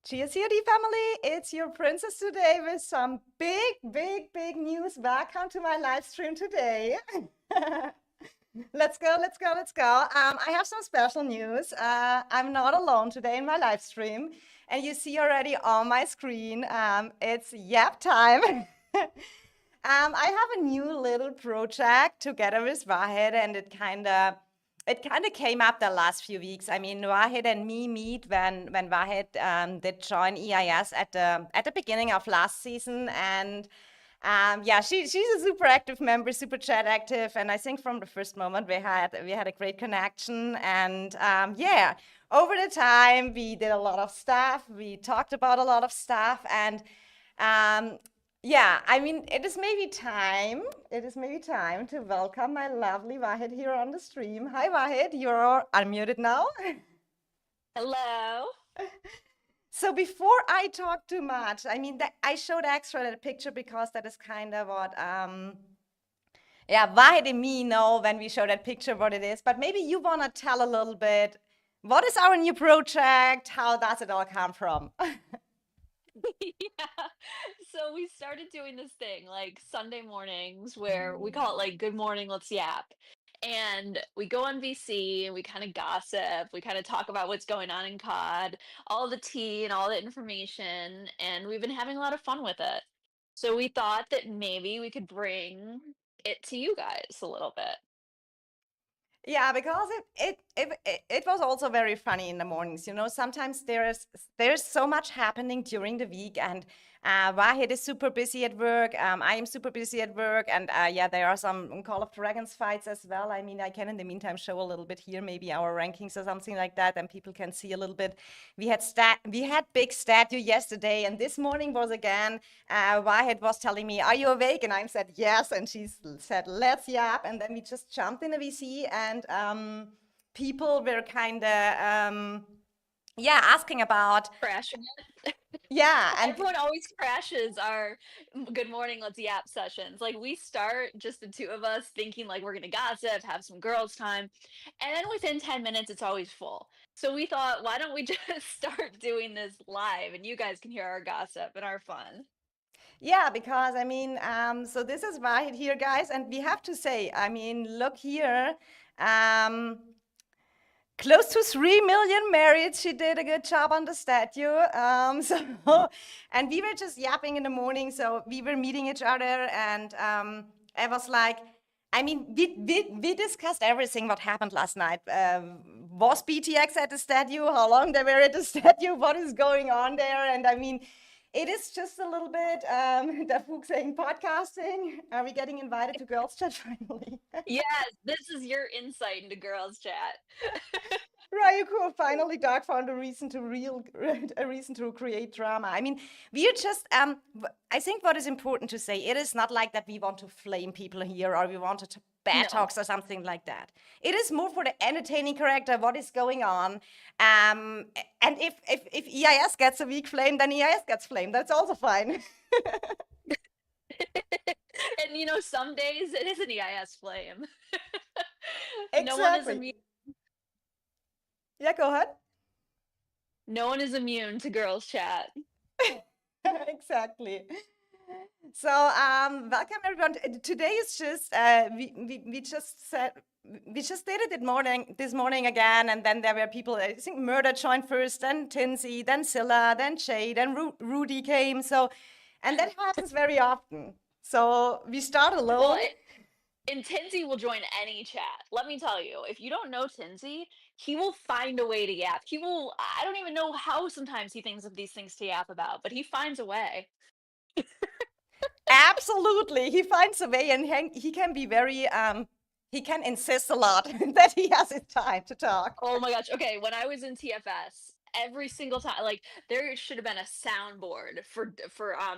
Cheers, COD family. It's your princess today with some big news. Welcome to my live stream today. Let's go. I have some special news. I'm not alone today in my live stream, and you see already on my screen, it's yap time. I have a new little project together with Wahid, and it kind of came up the last few weeks. I mean, Wahid and me meet when Wahid did join EIS at the beginning of last season, and yeah, she's a super active member, super chat active, and I think from the first moment we had a great connection, and yeah, over the time we did a lot of stuff, we talked about a lot of stuff, and um, yeah, I mean, it is maybe time. It is maybe time to welcome my lovely Wahid here on the stream. Hi, Wahid. You're unmuted now. Hello. So before I talk too much, I mean, I showed extra that picture because that is kind of what, yeah, Wahid and me know when we show that picture what it is. But maybe you want to tell a little bit, what is our new project? How does it all come from? Yeah. So we started doing this thing like Sunday mornings where we call it like Good Morning, Let's Yap. And we go on VC and we kind of gossip. We kind of talk about what's going on in COD, all the tea and all the information. And we've been having a lot of fun with it. So we thought that maybe we could bring it to you guys a little bit. Yeah, because it was also very funny in the mornings. You know, sometimes there's so much happening during the week, and Wahid is super busy at work. I am super busy at work, and yeah, there are some Call of Dragons fights as well. I mean, I can in the meantime show a little bit here, maybe our rankings or something like that, and people can see a little bit. We had big statue yesterday, and this morning was again. Wahid was telling me, "Are you awake?" And I said, "Yes." And she said, "Let's yap." And then we just jumped in a VC, and people were kind of, yeah, asking about, Crashing it. yeah, and Everyone always crashes our good morning, let's yap sessions. Like we start just the two of us thinking like we're gonna gossip, have some girls' time, and then within 10 minutes it's always full. So we thought, why don't we just start doing this live and you guys can hear our gossip and our fun. yeah, because I mean, so this is Wahid here, guys, and we have to say, I mean, look here. Um, Close to 3 million married. She did a good job on the statue. And we were just yapping in the morning. So we were meeting each other, and I was like, I mean, we discussed everything what happened last night. Was BTX at the statue? How long they were at the statue? What is going on there? And I mean, it is just a little bit, the Fug saying podcasting. Are we getting invited to Girls Chat finally? Yes, this is your insight into girls' chat. Ryuko finally Dark found a reason to create drama. I mean, we are just I think what is important to say, it is not like that we want to flame people here or we wanted to bad No. talks or something like that. It is more for the entertaining character, what is going on. And if EIS gets a weak flame, then EIS gets flamed. That's also fine. And some days it is an EIS flame. No one is Exactly. immune. Yeah, go ahead. No one is immune to girls' chat. Exactly. So, welcome everyone. Today is just we just said we just did it this morning again, and then there were people. I think Murder joined first, then Tinsy, then Scylla, then Shay, then Rudy came. So, and that happens very often. So we start Well, alone. and Tinsy will join any chat. Let me tell you, if you don't know Tinsy, he will find a way to yap. I don't even know how sometimes he thinks of these things to yap about, but he finds a way. Absolutely, he finds a way, and he can be very he can insist a lot that he has his time to talk. Oh my gosh. Okay, when I was in TFS, every single time, like there should have been a soundboard for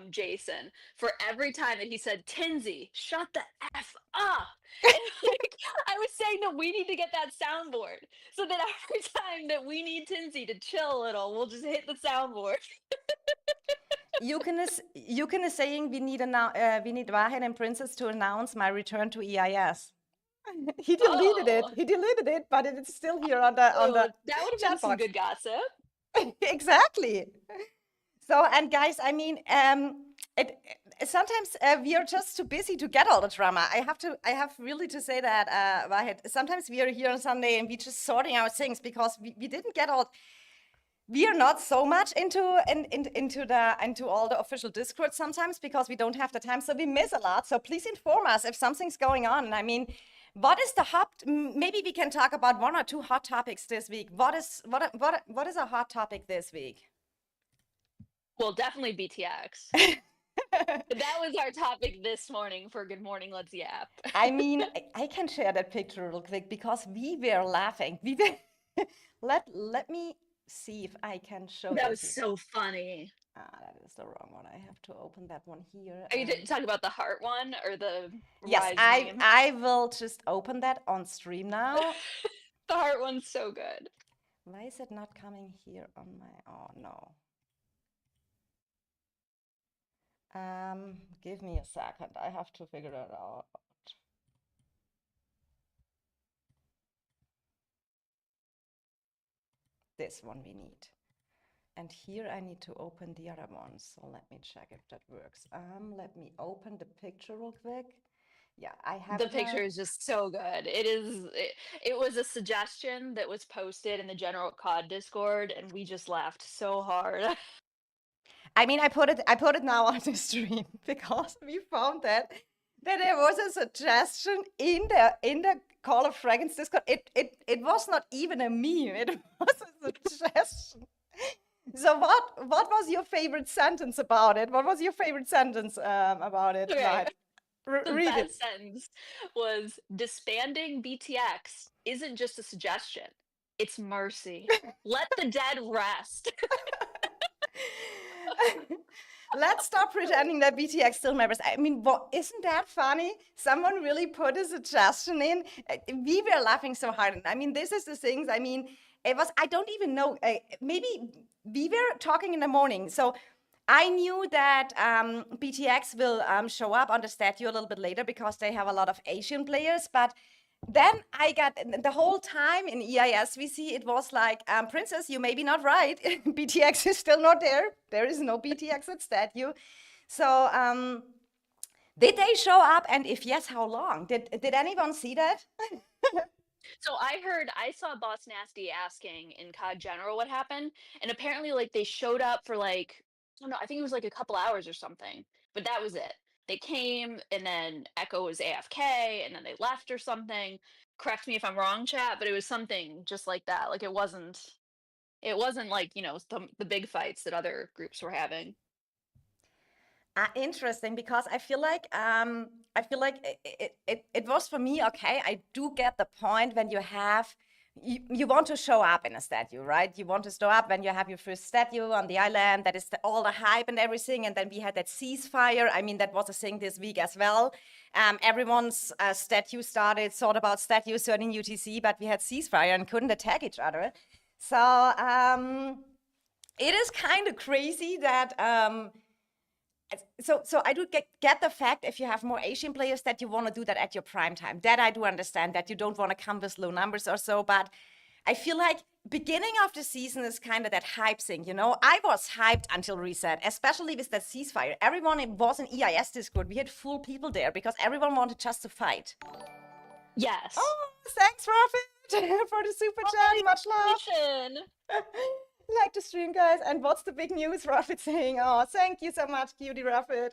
Jason for every time that he said Tinsy, shut the f up. And like I was saying that we need to get that soundboard so that every time that we need Tinsy to chill a little, we'll just hit the soundboard. You can saying we need Wahid and Princess to announce my return to EIS. He deleted it. Oh, He deleted it, but it's still here on the oh, that would have been chat some box. good gossip. Exactly. So, and guys, I mean, sometimes we are just too busy to get all the drama. I have really to say that, Wahid. Sometimes we are here on Sunday and we just sorting out things because we didn't get all. We are not so much into all the official Discord sometimes because we don't have the time, so we miss a lot. So please inform us if something's going on. I mean, what is the hot? Maybe we can talk about one or two hot topics this week. What is a hot topic this week? Well, definitely BTX. That was our topic this morning for Good Morning, Let's Yap. I mean, I can share that picture real quick because we were laughing. We were let me see if I can show That that was here. so funny. Ah, that is the wrong one. I have to open that one here. Are you talking about the heart one or the Yes, Rise I meme? I will just open that on stream now. The heart one's so good. Why is it not coming here on my? Oh no. Give me a second. I have to figure it out. This one we need. And here I need to open the other one. So let me check if that works. Let me open the picture real quick. Yeah, I have The picture is just so good. It was a suggestion that was posted in the general COD Discord, and we just laughed so hard. I mean, I put it now on the stream because we found that there was a suggestion in the Call of Dragons Discord. It was not even a meme. It was a suggestion. So what was your favorite sentence about it? What was your favorite sentence about it? Okay. Right. The Read it. best sentence was disbanding BTX isn't just a suggestion, it's mercy. Let the dead rest. Let's stop pretending that BTX still matters. I mean, what, isn't that funny? Someone really put a suggestion in. We were laughing so hard. And I mean, this is the things. I mean, it was, I don't even know. Maybe we were talking in the morning. So I knew that BTX will show up on the statue a little bit later because they have a lot of Asian players. But then I got the whole time in EIS, we see it was like, Princess, you may be not right. BTX is still not there. There is no BTX at statue. So did they show up? And if yes, how long? Did anyone see that? So I saw Boss Nasty asking in COD General what happened, and apparently like they showed up for like I don't know, I think it was like a couple hours or something, but that was it. They came and then Echo was AFK and then they left or something. Correct me if I'm wrong, chat, but it was something just like that. Like it wasn't like, the big fights that other groups were having. Interesting, because I feel like it was for me. Okay, I do get the point when you want to show up in a statue, right? You want to show up when you have your first statue on the island. That is all the hype and everything. And then we had that ceasefire. I mean, that was a thing this week as well. Everyone's statue started thought about statue certain UTC, but we had ceasefire and couldn't attack each other. So it is kind of crazy that. So I do get the fact if you have more Asian players that you want to do that at your prime time. That I do understand, that you don't want to come with low numbers or so, but I feel like beginning of the season is kind of that hype thing, you know? I was hyped until reset, especially with that ceasefire. Everyone was in EIS Discord. We had full people there because everyone wanted just to fight. Yes. Oh, thanks, Rafit, for the super chat. Much love. Congratulations. Like the stream, guys. And what's the big news? Rafit saying, oh, thank you so much, cutie Rafit.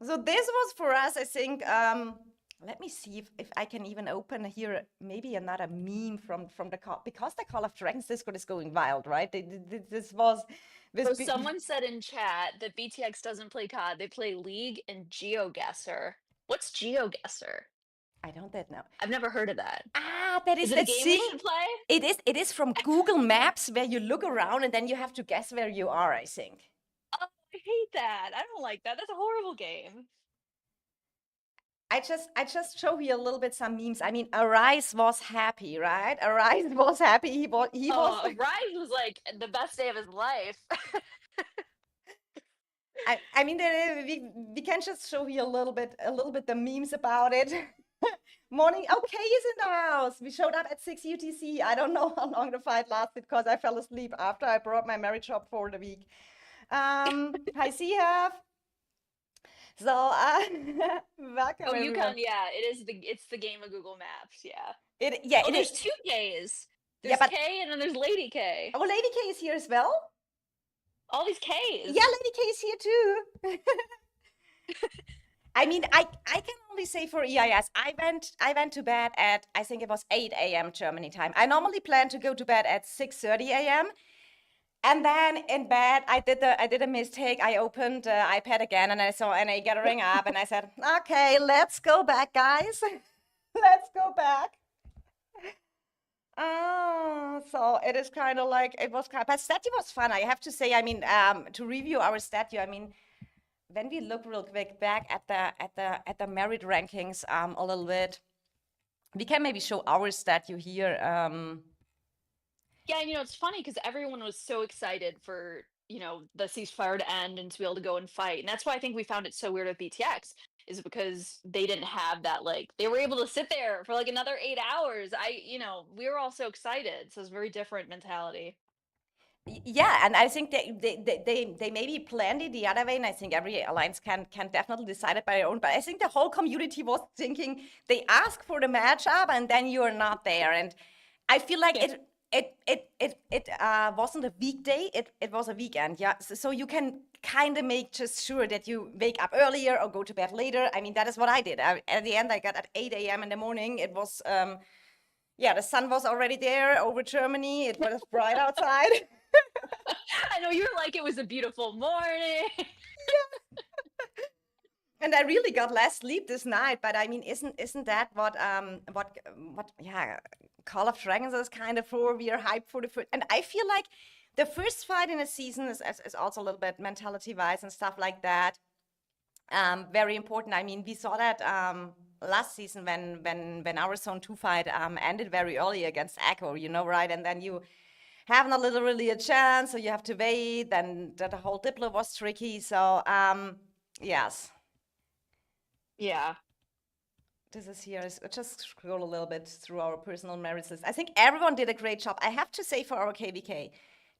So this was for us, I think. Let me see if I can even open here maybe another meme from the call, because the Call of Dragons Discord is going wild, right? This was So someone said in chat that BTX doesn't play COD, they play League and GeoGuessr. What's GeoGuessr? I don't that know. I've never heard of that. That Is is it a that game thing. we should play? It is from Google Maps where you look around and then you have to guess where you are, I think. Oh, I hate that. I don't like that. That's a horrible game. I just show you a little bit some memes. I mean, Arise was happy, right? Arise was happy. He was Rise was like the best day of his life. I mean, we can just show you a little bit the memes about it. Morning. Okay, is in the house. We showed up at 6 UTC. I don't know how long the fight lasted because I fell asleep after I brought my marriage shop for the week. Hi, CF. So, Oh, welcome Yukon, everyone. yeah, it's the game of Google Maps, yeah. Yeah, Oh, it is. there's two Ks. Yeah, There's but K and then there's Lady K. our Lady K is here as well. All these Yeah, Ks. Lady K is here too. I mean, I can only say for EIS, I went to bed at I think it was 8 a.m. Germany time. I normally plan to go to bed at 6:30 a.m. And then in bed, I did a mistake. I opened the iPad again and I saw NA gathering up and I said, okay, let's go back, guys. Let's go back. Oh, so it is kind of like it was kind, but statue was fun. I have to say. I mean, to review our statue. I mean, when we look real quick back at the merit rankings, a little bit, we can maybe show our statue here. Yeah, and it's funny because everyone was so excited for, the ceasefire to end and to be able to go and fight. And that's why I think we found it so weird with BTX, is because they didn't have that, like, they were able to sit there for like another 8 hours. We were all so excited. So it's a very different mentality. Yeah, and I think they maybe planned it the other way, and I think every alliance can definitely decide it by their own. But I think the whole community was thinking they ask for the matchup, and then you're not there. And I feel like Yeah. it wasn't a weekday; it was a weekend. Yeah, so you can kind of make just sure that you wake up earlier or go to bed later. I mean, that is what I did. At the end, I got at 8 a.m. in the morning. It was yeah, the sun was already there over Germany. It was bright outside. I know you're like, it was a beautiful morning. And I really got less sleep this night, but I mean, isn't that what yeah, Call of Dragons is kind of for? We are hyped for the first, and I feel like the first fight in a season is also a little bit mentality wise and stuff like that. Very important. I mean, we saw that last season when our Zone 2 fight ended very early against Echo, right? And then you have not literally a chance, so you have to wait. Then the whole Diplo was tricky. So yes. Yeah. This is here. Just scroll a little bit through our personal merits list. I think everyone did a great job. I have to say for our KVK.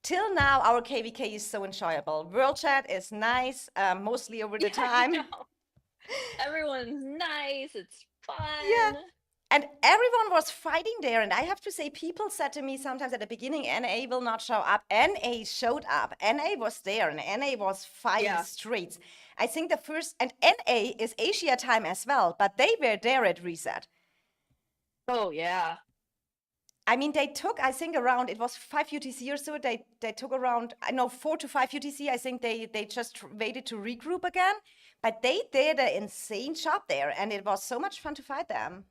Till now, our KVK is so enjoyable. World chat is nice, mostly over the Yeah, I time. know. Everyone's nice. It's Yeah. fun. And everyone was fighting there. And I have to say, people said to me sometimes at the beginning, NA will not show up. NA showed up. NA was there and NA was fighting Yeah. straight. I think the first, and NA is Asia time as well, but they were there at reset. Oh, yeah. I mean, they took, I think, around, it was 5 UTC or so. They took around, I know, 4 to 5 UTC. I think they just waited to regroup again. But they did an insane job there, and it was so much fun to fight them.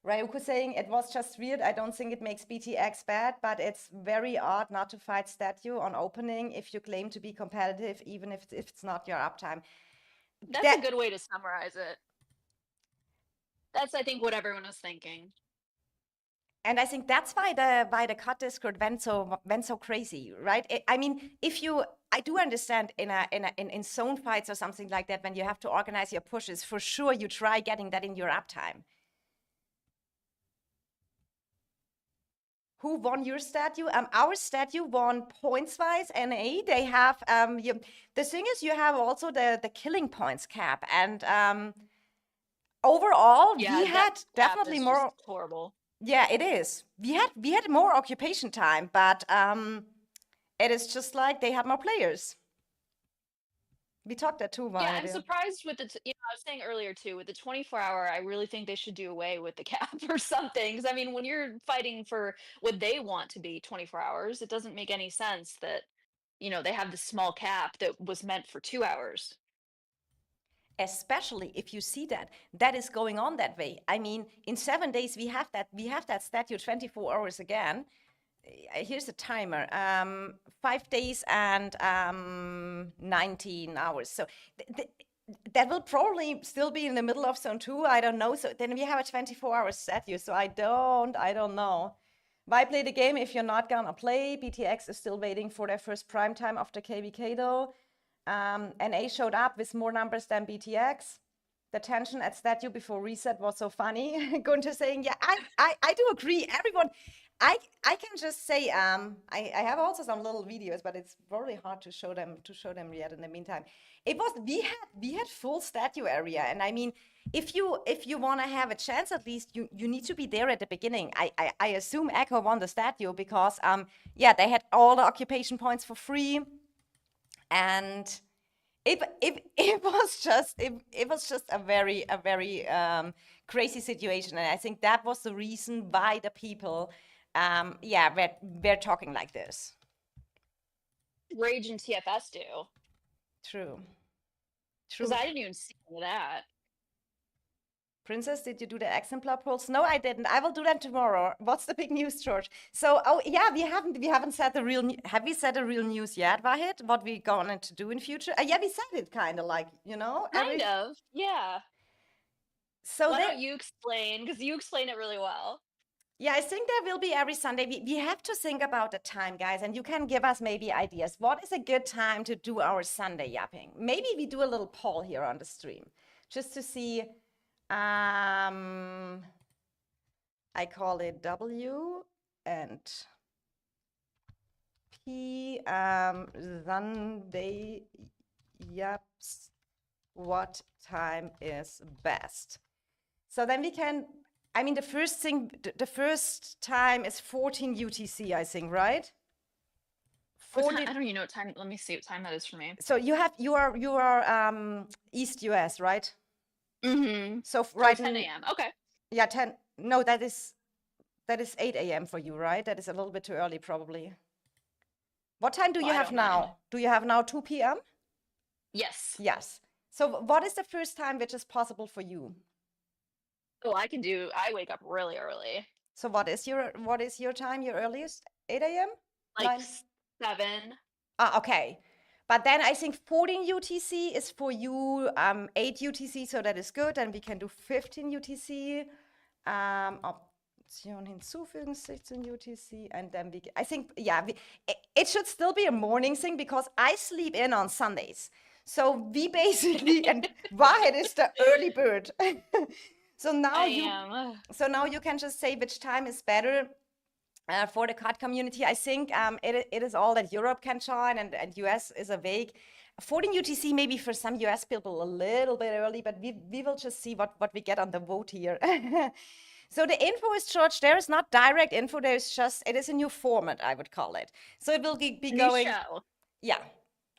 Ryuko saying it was just weird. I don't think it makes BTX bad, but it's very odd not to fight statue on opening if you claim to be competitive, even if it's not your uptime. That's a good way to summarize it. That's, I think, what everyone was thinking. And I think that's why the cut Discord went so crazy, right? I mean, I do understand in zone fights or something like that, when you have to organize your pushes, for sure you try getting that in your uptime. Who won your statue? Our statue won points-wise, NA. They have the thing is you have also the killing points cap, and overall Yeah, we had definitely more. Horrible. Yeah, it is. We had more occupation time, but it is just like they had more players. We talked that too, Yeah, Wahid. I'm surprised with I was saying earlier too, with the 24-hour, I really think they should do away with the cap or something. Because I mean, when you're fighting for what they want to be 24 hours, it doesn't make any sense that, they have this small cap that was meant for 2 hours. Especially if you see that is going on that way. I mean, in 7 days we have that statue 24 hours again. Here's a timer. 5 days and 19 hours. So that will probably still be in the middle of zone 2. I don't know. So then we have a 24-hour statue. So I don't know. Why play the game if you're not gonna play? BTX is still waiting for their first prime time after KVK though. NA showed up with more numbers than BTX. The tension at statue before reset was so funny. Gunther saying, "Yeah, I do agree. Everyone, I can just say, I have also some little videos, but it's very hard to show them yet. In the meantime, it was we had full statue area, and I mean, if you want to have a chance, at least you need to be there at the beginning. I assume Echo won the statue because yeah, they had all the occupation points for free, and it was just a very crazy situation, and I think that was the reason why the people yeah were talking like this. Rage and TFS do. True, Because true. I didn't even see any of that. Princess, did you do the exemplar polls? No, I didn't. I will do that tomorrow. What's the big news, George? So, oh yeah, we haven't said the real. Have we said the real news yet, Wahid? What we going to do in future? Yeah, we said it kind of like Kind of, yeah. So Why there. don't you explain? Because you explain it really well. Yeah, I think there will be every Sunday. We have to think about the time, guys, and you can give us maybe ideas. What is a good time to do our Sunday yapping? Maybe we do a little poll here on the stream just to see. I call it W and P. Sunday yaps. What time is best? So then we can. I mean, the first time is 14 UTC, I think, right? What time? 14. I don't even know what time. Let me see what time that is for me. So you are East US, right? Mm-hmm. So Oh, right 10 a.m. Okay. yeah, 10. No, that is 8 a.m. for you, right? That is a little bit too early, probably. What time do Well, you I have don't mind. now? Do you have now 2 p.m.? Yes. Yes. So what is the first time which is possible for you? Oh, I can do. I wake up really early, So what is your time, your earliest? 8 a.m.? like 9? 7. Ah, okay. But then I think 14 UTC is for you, 8 UTC, so that is good. And we can do 15 UTC. Option hinzufügen, 16 UTC. And then I think, yeah, it should still be a morning thing because I sleep in on Sundays. So we basically, and Wahid is the early bird. So now I am. now you can just say which time is better for the COD community. I think it is all that Europe can join, and US is awake. 14 UTC maybe for some US people a little bit early, but we will just see what we get on the vote here. So the info is, George, there is not direct info. There's just, it is a new format, I would call it. So it will be New going, show. yeah,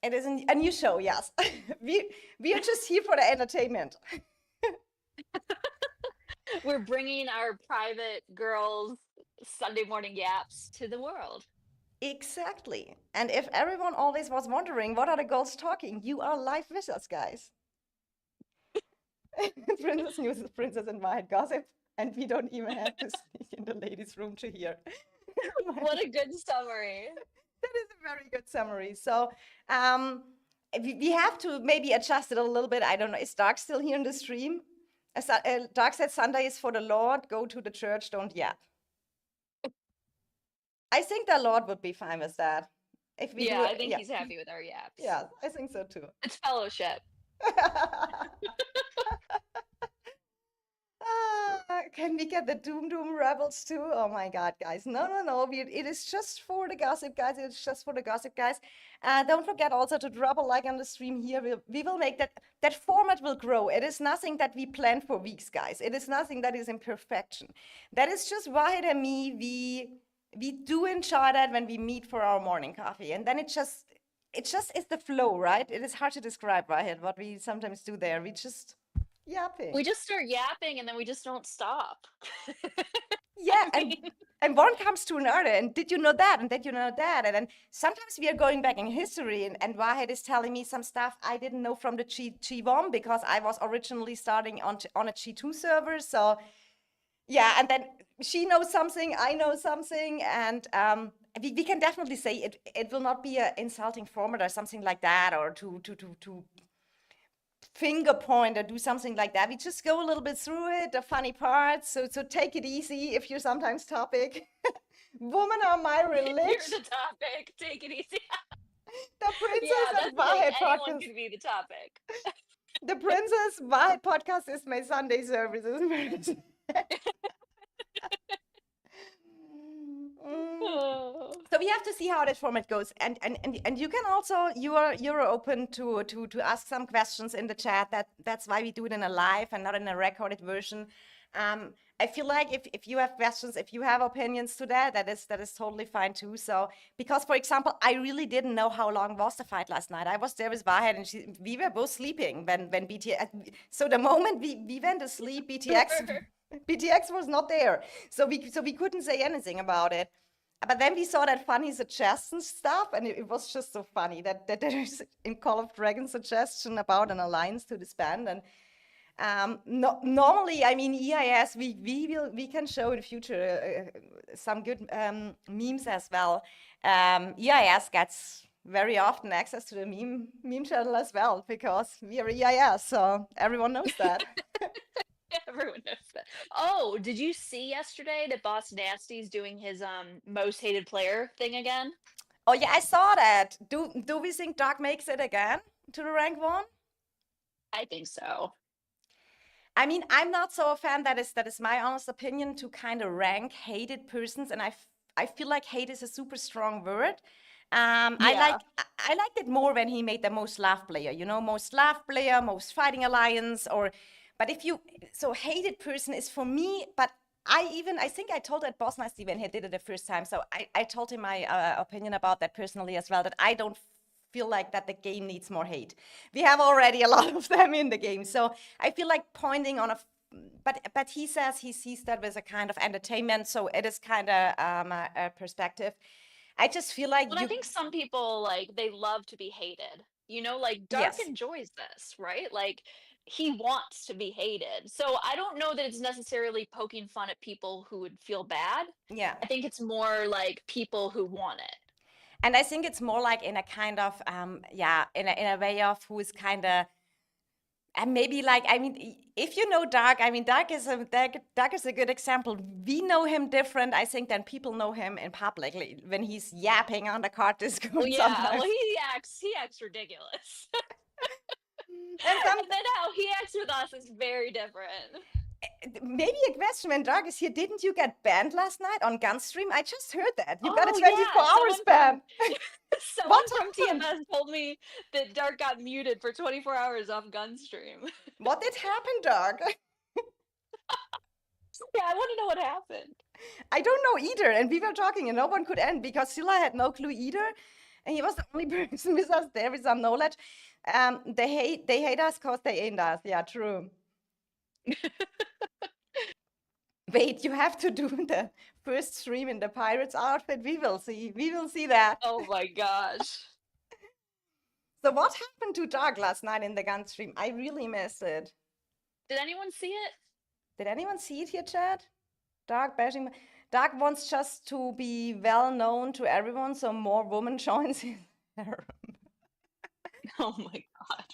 it is a new show, yes. we are just here for the entertainment. We're bringing our private girls Sunday morning yaps to the world. Exactly. And if everyone always was wondering, what are the girls talking? You are live with us, guys. Princess News is Princess and Wahid gossip, and we don't even have to sneak in the ladies' room to hear. What a good summary. That is a very good summary. So, we have to maybe adjust it a little bit. I don't know. Is Dark still here in the stream? Dark said Sunday is for the Lord. Go to the church. Don't yap. I think the Lord would be fine with that. If we Yeah, do, I think yeah, he's happy with our yaps. yeah, I think so too. It's fellowship. Can we get the Doom Rebels too? Oh my God, guys. No. It is just for the gossip, guys. It's just for the gossip, guys. Don't forget also to drop a like on the stream here. We will make that format will grow. It is nothing that we plan for weeks, guys. It is nothing that is in perfection. That is just Wahid and me. We do enjoy that when we meet for our morning coffee. And then it just is the flow, right? It is hard to describe, Wahid, what we sometimes do there. We just yapping. We just start yapping and then we just don't stop. Yeah, I mean, and one comes to another, and did you know that? And did you know that? And then sometimes we are going back in history, and Wahid is telling me some stuff I didn't know from the G1 because I was originally starting on a G2 server. So yeah, and then she knows something, I know something, and we can definitely say it will not be an insulting format or something like that, or to finger point or do something like that. We just go a little bit through it, the funny parts. So take it easy if you're sometimes topic. Women are my religion. you're the topic. Take it easy. The princess Yeah, that's and the thing. Wahid Anyone podcast. could be the topic. The Princess Wahid podcast is my Sunday services. Mm, Oh. so we have to see how that format goes, and you can also, you're open to ask some questions in the chat. That's why we do it in a live and not in a recorded version. I feel like if you have questions, if you have opinions to that, that is totally fine too. So because, for example, I really didn't know how long was the fight last night. I was there with Wahed, and we were both sleeping when BTX. So the moment we went to sleep, BTX was not there. So we couldn't say anything about it. But then we saw that funny suggestion stuff, and it was just so funny that there is in Call of Dragons suggestion about an alliance to disband. And no, normally, I mean, EIS, we can show in the future some good memes as well. EIS gets very often access to the meme channel as well because we are EIS, so everyone knows that. Everyone knows that. Oh, did you see yesterday that Boss Nasty's doing his most hated player thing again? Oh yeah, I saw that. Do we think Doc makes it again to the rank one? I think so. I mean, I'm not so a fan. That is my honest opinion, to kind of rank hated persons, and I feel like hate is a super strong word. I like Yeah. I liked it more when he made the most laugh player. Most laugh player, most fighting alliance, or. But if you so hated person is for me, but. I think I told that Boss Nasty when he did it the first time. So I told him my opinion about that personally as well. That I don't feel like that the game needs more hate. We have already a lot of them in the game. So I feel like pointing on but he says he sees that as a kind of entertainment, so it is kind of a perspective. I just feel like But I think some people like they love to be hated. Like Dark yes, enjoys this, right? Like he wants to be hated. So I don't know that it's necessarily poking fun at people who would feel bad. yeah, I think it's more like people who want it. and I think it's more like in a kind of yeah, in a way of who is kind of. And maybe like, I mean, if you know Dark, I mean, Dark is a good example. We know him different, I think, than people know him in public when he's yapping on the card Well, Discord yeah. sometimes. Well, he acts ridiculous. And some And then how he acts with us is very different. maybe a question when Dark is here. Didn't you get banned last night on Gunstream? I just heard that you got a Oh 24 yeah, hours ban. What someone from happened? TMS told me that Dark got muted for 24 hours off Gunstream. What did happen, Dark? Yeah, I want to know what happened. I don't know either. And we were talking, and no one could end because Silla had no clue either. And he was the only person with us there with some knowledge. They hate us because they ain't us. Yeah, true. Wait, you have to do the first stream in the pirate's outfit. We will see. We will see that. Oh my gosh. So what happened to Dark last night in the gun stream? I really missed it. Did anyone see it? Did anyone see it here, Chad? Dark bashing. Dark wants just to be well known to everyone, so more women joins his harem. Oh my god.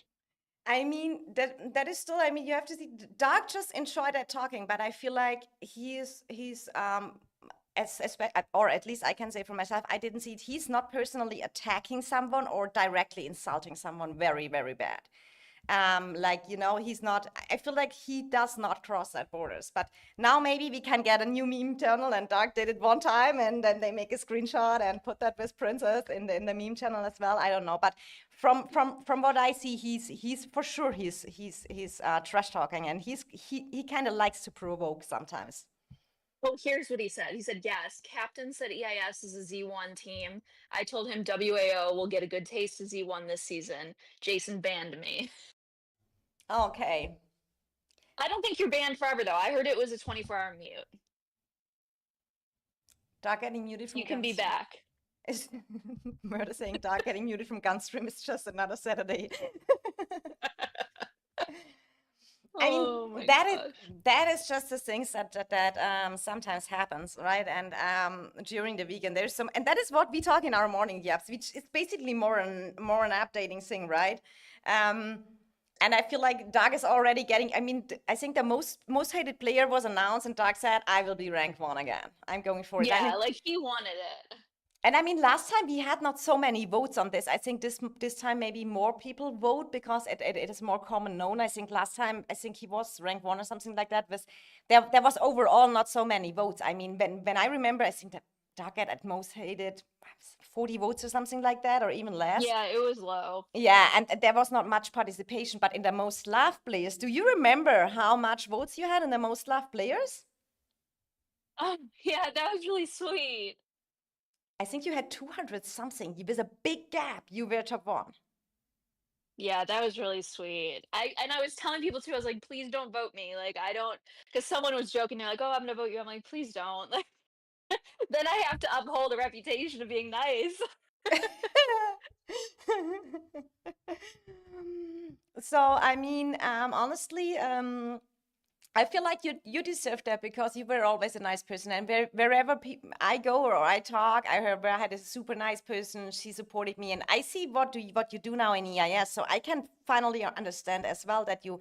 I mean, that is still. I mean, you have to see. Dark just enjoyed that talking, but I feel like he's or at least I can say for myself, I didn't see it. He's not personally attacking someone or directly insulting someone very, very bad. Like, he's not, I feel like he does not cross that borders. But now maybe we can get a new meme channel, and Dark did it one time, and then they make a screenshot and put that with Princess in the meme channel as well. I don't know. But from what I see, he's for sure he's trash talking, and he kind of likes to provoke sometimes. Well, here's what he said. He said, yes, Captain said EIS is a Z1 team. I told him WAO will get a good taste of Z1 this season. Jason banned me. Okay. I don't think you're banned forever, though. I heard it was a 24-hour mute. Dark getting muted from You can be Gunstream. back. Is Murder saying Dark getting muted from Gunstream is just another Saturday. I mean, Oh my that is gosh. that is just the things that sometimes happens, right? And during the weekend, there's some, and that is what we talk in our morning yaps, which is basically more an updating thing, right? And I feel like Dark is already getting. I mean, I think the most hated player was announced, and Dark said, "I will be ranked one again. I'm going for it." I Yeah, mean, like he wanted it. And I mean, last time we had not so many votes on this. I think this time maybe more people vote because it is more common known. I think last time, I think he was ranked one or something like that. Was there was overall not so many votes. I mean, when I remember, I think that Target at most hated 40 votes or something like that, or even less. Yeah, it was low. Yeah, and there was not much participation. But in the most loved players, do you remember how much votes you had in the most loved players? Yeah, that was really sweet. I think you had 200 something. With a big gap, you were top one. Yeah, that was really sweet. I was telling people too, I was like, please don't vote me. Like I don't, because someone was joking, they're like, oh, I'm gonna vote you. I'm like, please don't. Like then I have to uphold a reputation of being nice. So I mean, honestly, I feel like you deserve that because you were always a nice person, and wherever I go or I talk, I heard where I had a super nice person. She supported me, and I see what you do now in EIS. So I can finally understand as well that you're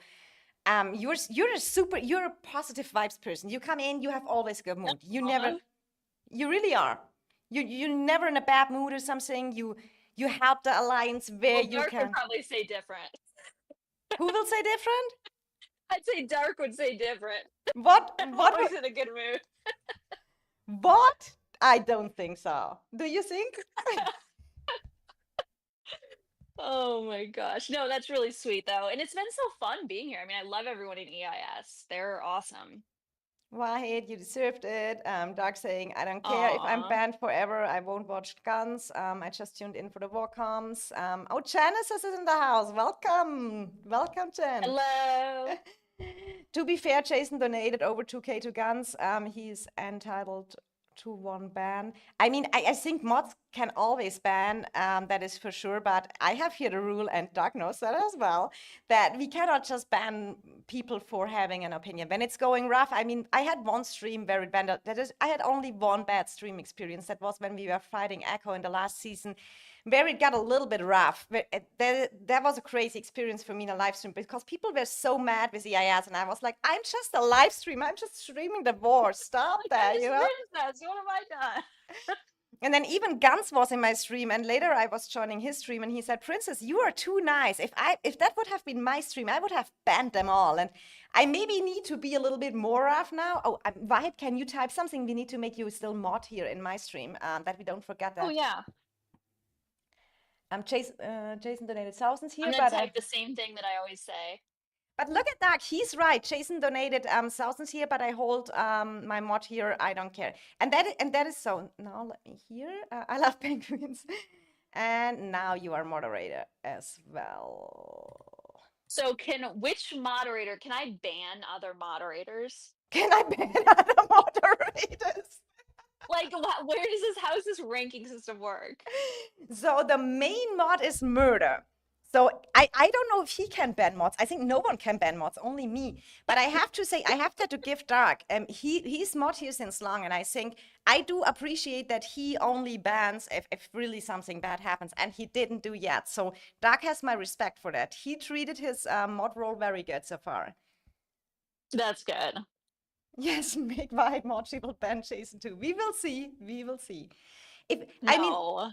a positive vibes person. You come in, you have always good mood. Uh, You really are. You're never in a bad mood or something. You help the alliance where well, you Dark would can. probably say different. Who will say different? I'd say Dark would say different. What I'm what always in a good mood. what? I don't think so. Do you think? Oh my gosh. No, that's really sweet though. And it's been so fun being here. I mean, I love everyone in EIS. They're awesome. Wahid, you deserved it. Doug saying, I don't care if I'm Aw. banned forever. I won't watch Guns. I just tuned in for the war comms. Oh, Genesis is in the house. Welcome. Welcome, Jen. Hello. To be fair, Jason donated over 2K to Guns. He's entitled to one ban. I mean, I think mods can always ban, that is for sure. But I have here the rule, and Doug knows that as well, that we cannot just ban people for having an opinion. When it's going rough, I mean, I had one stream where it banned. That is, I had only one bad stream experience. That was when we were fighting Echo in the last season, where it got a little bit rough. That was a crazy experience for me in a live stream because people were so mad with EIS, and I was like, I'm just a live stream. I'm just streaming the war. Stop Like I'm that, just you a know? princess. What have I done? And then even Guns was in my stream, and later I was joining his stream, and he said, "Princess, you are too nice. If that would have been my stream, I would have banned them all." And I maybe need to be a little bit more rough now. Oh, Wahid, can you type something? We need to make you still mod here in my stream, that we don't forget Oh that. yeah. Jason donated thousands I'm here, gonna type the same thing that I always say. but look at that. He's right. Jason donated thousands here, but I hold my mod here. I don't care. And that is so. Now let me hear. I love penguins. And now you are moderator as well. So which moderator can I ban other moderators? Can I ban other moderators? Like where does this ranking system work? So the main mod is murder. So I don't know if he can ban mods. I think no one can ban mods, only me. But I have to say, I have to give Dark. He's mod here since long, and I think I do appreciate that he only bans if really something bad happens, and he didn't do yet. So Dark has my respect for that. He treated his mod role very good so far. That's good. Yes, make White mod. She will ban Jason too. We will see. We will see. If I mean, No.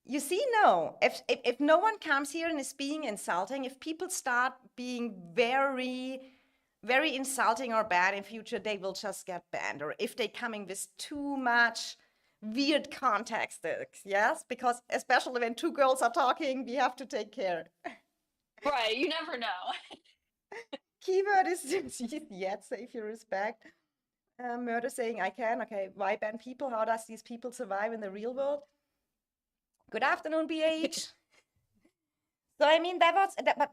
you see, no. If no one comes here and is being insulting, if people start being very, very insulting or bad in future, they will just get banned. Or if they coming with too much weird context, yes, because especially when two girls are talking, we have to take care. Right, you never know. Keyword is yet save your respect. Murder saying I can. Okay, why ban people? How does these people survive in the real world? Good afternoon, BH. So I mean, but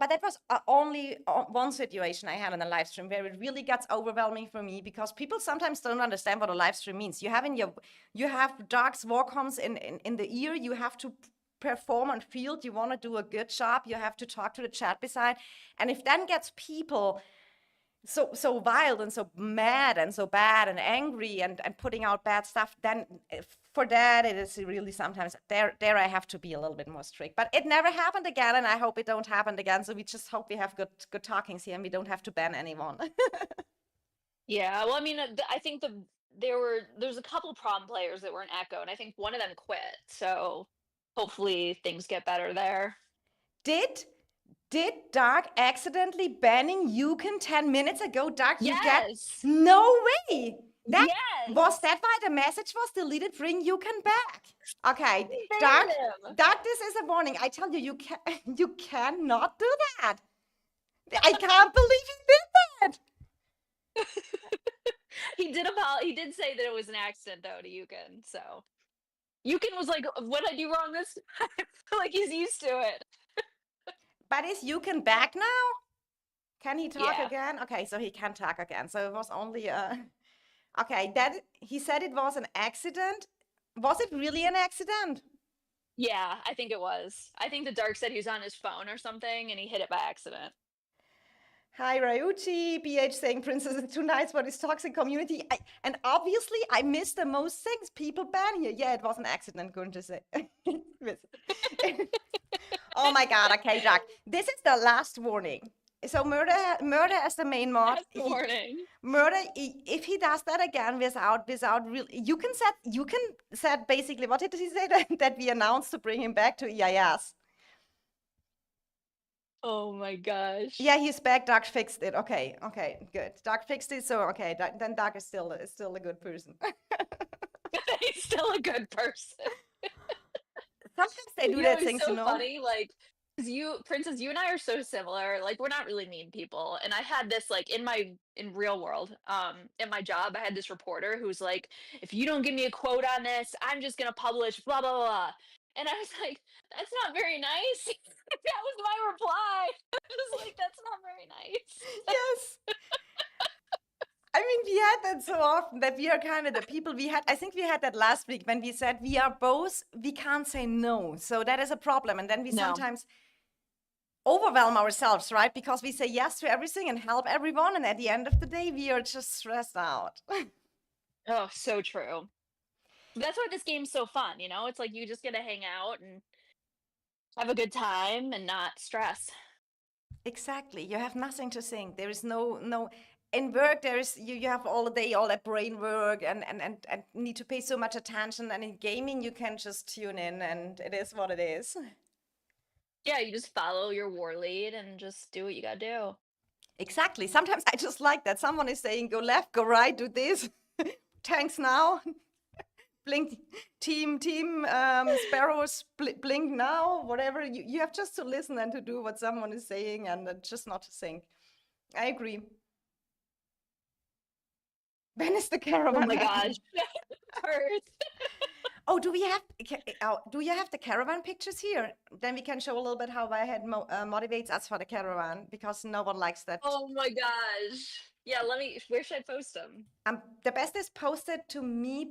that was only one situation I had in the live stream where it really gets overwhelming for me because people sometimes don't understand what a live stream means. You have Dark's Warcoms in the ear. You have to perform on field. You want to do a good job. You have to talk to the chat beside, and if then gets people so wild and so mad and so bad and angry and putting out bad stuff, then for that it is really sometimes there I have to be a little bit more strict. But it never happened again, and I hope it don't happen again. So we just hope we have good talkings here and we don't have to ban anyone. Yeah, well, I mean, I think there's a couple prom players that were in Echo, and I think one of them quit. So hopefully things get better there. Did did Dark accidentally banning Yukon 10 minutes ago? Dark, you get Yes. no way. That was Yes. that why the message was deleted? Bring Yukon back. Okay, They Dark, banned him. Dark, this is a warning. I tell you, you can you cannot do that. I can't believe you did that. He did say that it was an accident though to Yukon. So Yukon was like, "What did I do wrong this time?" Like he's used to it. But is Yukon back now? Can he talk Yeah. again? Okay, so he can talk again. So it was only a okay, that he said it was an accident. Was it really an accident? Yeah, I think it was. I think the Dark said he was on his phone or something and he hit it by accident. Hi, Ryuchi. BH saying Princess is too nice for this toxic community. And obviously, I missed the most things. People ban here. Yeah, it was an accident, going to say. Oh my God. Okay, Jack. This is the last warning. So murder as the main mod. Last warning. Murder, if he does that again without real, you can set basically, what did he say? That we announced to bring him back to EIS. Oh my gosh. Yeah, he's back. Doug fixed it. Okay, good. Doug fixed it, so okay. Then Doug is still a good person. He's still a good person. Sometimes they do that It's things, so funny. Like, 'cause Princess, you and I are so similar. Like, we're not really mean people. And I had this like in real world, in my job, I had this reporter who's like, if you don't give me a quote on this, I'm just gonna publish blah blah blah. And I was like, that's not very nice. That was my reply. I was like, that's not very nice. Yes. I mean, we had that so often that we are kind of the people we had. I think we had that last week when we said we can't say no. So that is a problem. And then we No. sometimes overwhelm ourselves, right? Because we say yes to everything and help everyone. And at the end of the day, we are just stressed out. Oh, so true. That's why this game's so fun, you know? It's like you just get to hang out and have a good time and not stress. Exactly. You have nothing to think. There is no in work there is you have all the day all that brain work and need to pay so much attention, and in gaming you can just tune in and it is what it is. Yeah, you just follow your war lead and just do what you gotta do. Exactly. Sometimes I just like that someone is saying go left, go right, do this. Tanks now. Blink team sparrows blink now, whatever. You have just to listen and to do what someone is saying and just not to think. I agree. When is the Oh caravan my happening? gosh. Hurts. Oh, do you have the caravan pictures here? Then we can show a little bit how Wahid motivates us for the caravan, because no one likes that. Oh my gosh. Yeah, where should I post them? The best is posted to me,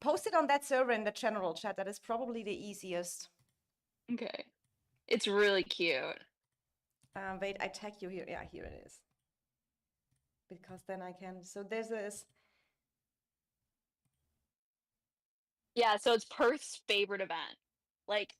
post it on that server in the general chat. That is probably the easiest. Okay. It's really cute. Wait, I tag you here. Yeah, here it is. Because then I can, so there's this. Yeah, so it's Perth's favorite event. Like,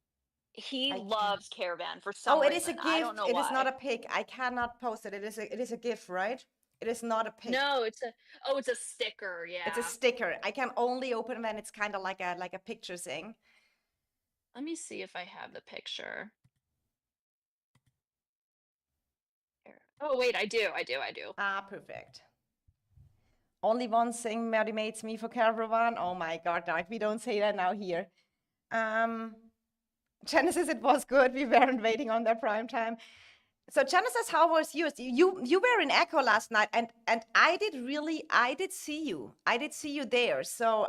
he I can. loves Caravan for Oh, some it is a reason. I don't gift. know It is not why. a pic. I cannot post it. It is a GIF, right? It is not a pic. No, it's a sticker, It's a yeah. sticker. I can only open when it's kind of like a picture thing. Let me see if I have the picture. Here. Oh wait, I do. Ah, perfect. Only one thing motivates me for caravan. Oh my God, no, we don't say that now here. Genesis, it was good. We weren't waiting on their prime time. So Genesis, how was yours? You were in Echo last night, and I did see you. I did see you there. So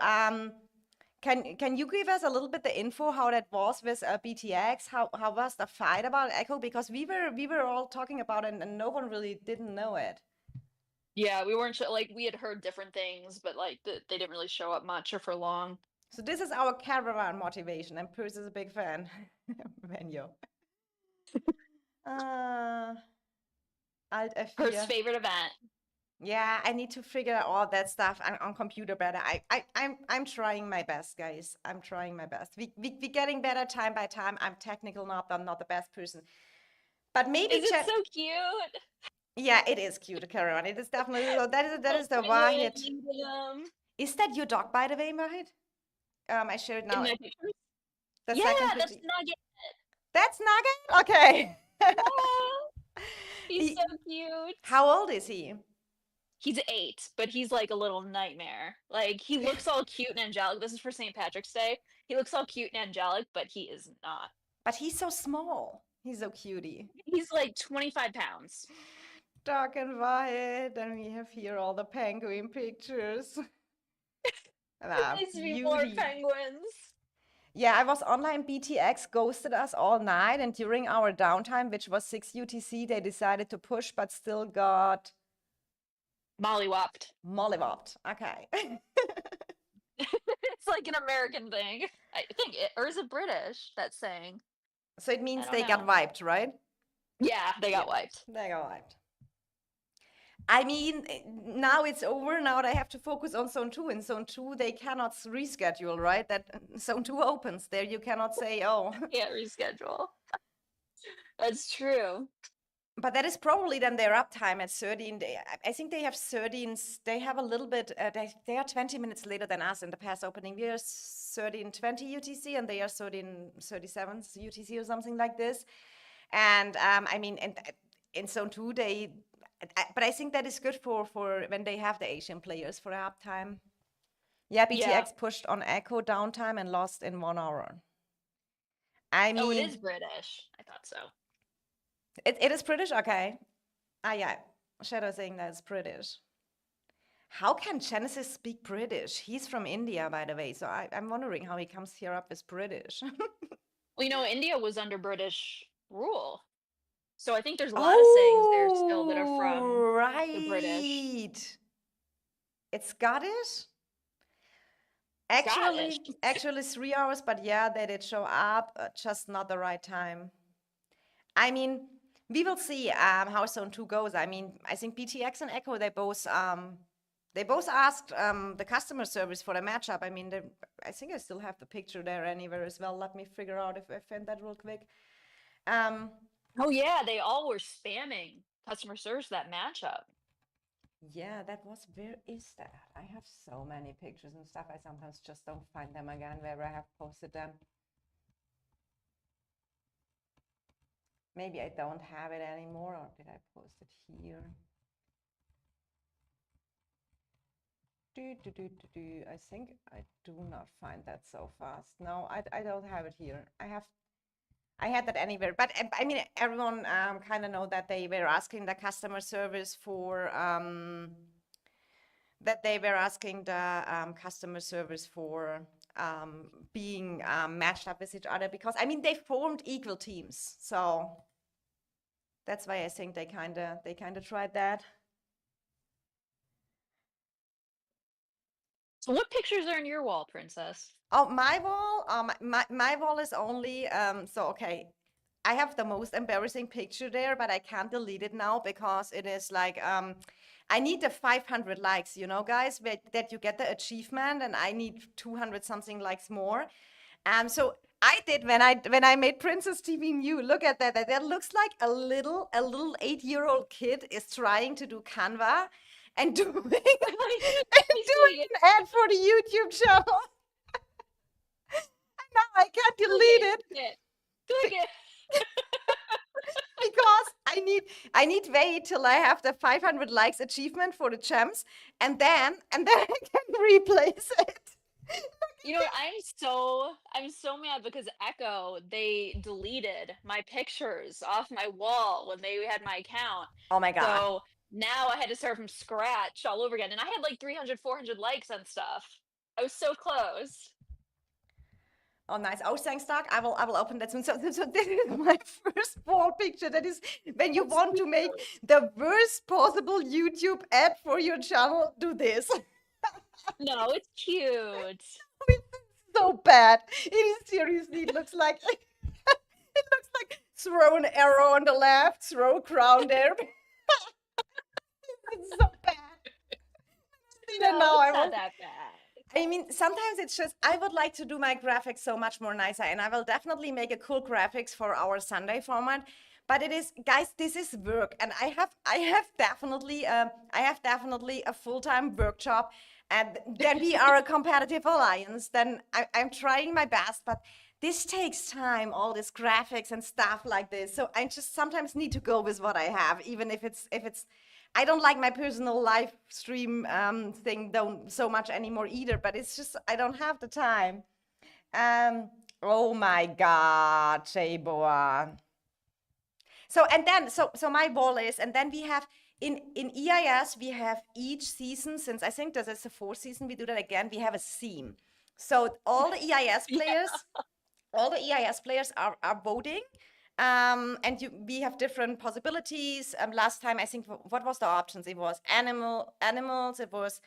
can you give us a little bit the info how that was with BTX? How was the fight about Echo? Because we were all talking about it, and no one really didn't know it. Yeah, we weren't sure. Like we had heard different things, but like they didn't really show up much or for long. So this is our caravan motivation, and Purse is a big fan. Venyo. Alt Perth's F4. favorite event. Yeah, I need to figure out all that stuff on computer better. I'm trying my best, guys. I'm trying my best. We getting better time by time. I'm technical not. I'm not the best person, but maybe Is it so cute? yeah, it is cute, Karen. It is definitely so. That is the Oh, my little Wahid. Needham. Is that your dog, by the way, Wahid? I shared In now my pictures? the Yeah, second that's picture. Nugget. That's Nugget? Okay. Yeah, he's so He- cute. How old is he? He's 8, but he's like a little nightmare. Like, he looks all cute and angelic. This is for St. Patrick's Day. He looks all cute and angelic, but he is not. But he's so small. He's so cutie. He's like 25 pounds. Dark and white, and we have here all the penguin pictures. There Ah, needs to be more beauty. penguins. Yeah, I was online. BTX ghosted us all night, and during our downtime, which was 6 UTC, they decided to push, but still got Mollywopped. mollywopped. Okay. It's like an American thing. I think it, or is it British, that saying? So it I means don't they got know. wiped, right? Yeah, they Yeah, got wiped. they got wiped. I mean, now it's over. Now they have to focus on zone two. In zone two, they cannot reschedule, right? That zone two opens. There you cannot say, oh. Can't reschedule. That's true. But that is probably then their uptime at 13. I think they have 13. They have a little bit, they are 20 minutes later than us in the past opening. We are 13:20 UTC and they are 13:37 UTC or something like this. And I mean, in zone two, but I think that is good for when they have the Asian players for uptime. Yeah, Yeah. BTX pushed on Echo downtime and lost in 1 hour. I Oh, it mean, is British. I thought so. it is British? Okay. Ah, yeah. Shadow saying that it's British. How can Genesis speak British? He's from India, by the way, so I'm wondering how he comes here up as British. Well, India was under British rule. So I think there's a lot of sayings there still that are from Oh, the British. right. It's Scottish? Scottish. Actually 3 hours, but yeah, they did show up, just not the right time. I mean, we will see how Zone 2 goes. I mean, I think BTX and Echo, they both asked the customer service for a matchup. I mean, I think I still have the picture there anywhere as well. Let me figure out if I find that real quick. Oh yeah, they all were spamming customer service that matchup. Yeah, where is that? I have so many pictures and stuff. I sometimes just don't find them again where I have posted them. Maybe I don't have it anymore, or did I post it here? I think I do not find that so fast. No, I don't have it here. I had that anywhere, but I mean, everyone kind of know that they were asking the customer service for being matched up with each other, because I mean they formed equal teams, so that's why I think they kind of tried that. So what pictures are in your wall, Princess? Oh, my wall, my wall is only so okay. I have the most embarrassing picture there, but I can't delete it now because it is like I need the 500 likes, guys, that you get the achievement, and I need 200 something likes more. So I did when I made Princess TV New. Look at that. That looks like a little 8-year-old kid is trying to do Canva and doing an ad for the YouTube channel. And now I can't delete it Click it. because I need wait till I have the 500 likes achievement for the gems, and then I can replace it. What, I'm so mad because Echo, they deleted my pictures off my wall when they had my account. Oh my God. So now I had to start from scratch all over again. And I had like 300, 400 likes on stuff. I was so close. Oh, nice. Oh, thanks, Doc. I will open that soon. So this is my first wall picture. That is when you want to make the worst possible YouTube ad for your channel, do this. No, it's cute. It's so bad. It is seriously, it looks like throw an arrow on the left, throw a crown there. It's so bad. No, it's not that bad. I mean, sometimes it's just, I would like to do my graphics so much more nicer, and I will definitely make a cool graphics for our Sunday format. But it is, guys, this is work, and I have definitely a full-time work job. And then we are a competitive alliance. Then I'm trying my best, but this takes time, all this graphics and stuff like this. So I just sometimes need to go with what I have, even if it's I don't like my personal live stream thing don't so much anymore either, but it's just I don't have the time. Oh my God, Boa. So my wall is, and then we have in EIS we have each season, since I think this is the fourth season we do that again, we have a theme. So all the EIS Yeah. players, are voting. And we have different possibilities. Last time I think what was the options? It was animals, it was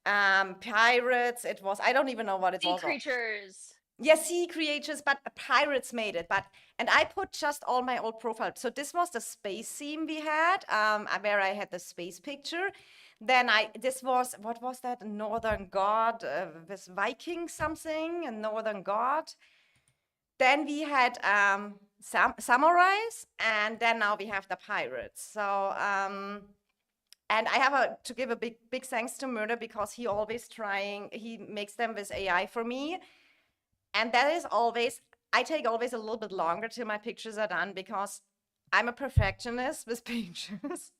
pirates, it was I don't even know what it Sea was. creatures. Yeah, sea creatures, but pirates made it. And I put just all my old profiles. So this was the space theme we had, where I had the space picture. Then this was, what was that? Northern God, with Viking something, a Northern God. Then we had samurais, and then now we have the pirates. So and I have to give a big thanks to Murder, because he makes them with AI for me. And that is always, I take always a little bit longer till my pictures are done, because I'm a perfectionist with pictures.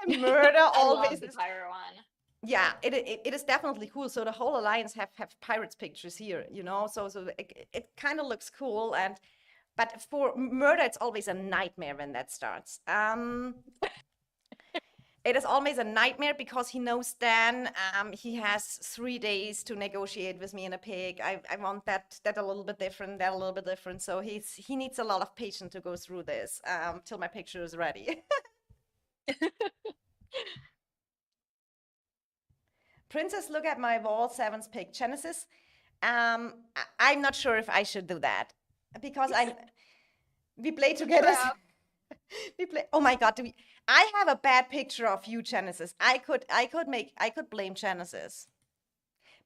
And Murder I love always, the pirate one. yeah, it is definitely cool. So the whole alliance have pirates pictures here, so it kind of looks cool. But for Murder, it's always a nightmare when that starts. It is always a nightmare, because he knows then he has 3 days to negotiate with me in a pig. I want that a little bit different, that a little bit different. So he needs a lot of patience to go through this till my picture is ready. Princess, look at my wall, Seven's pick. Genesis, I'm not sure if I should do that, because we play together. We play. Oh my God, I have a bad picture of you, Genesis. I could blame Genesis,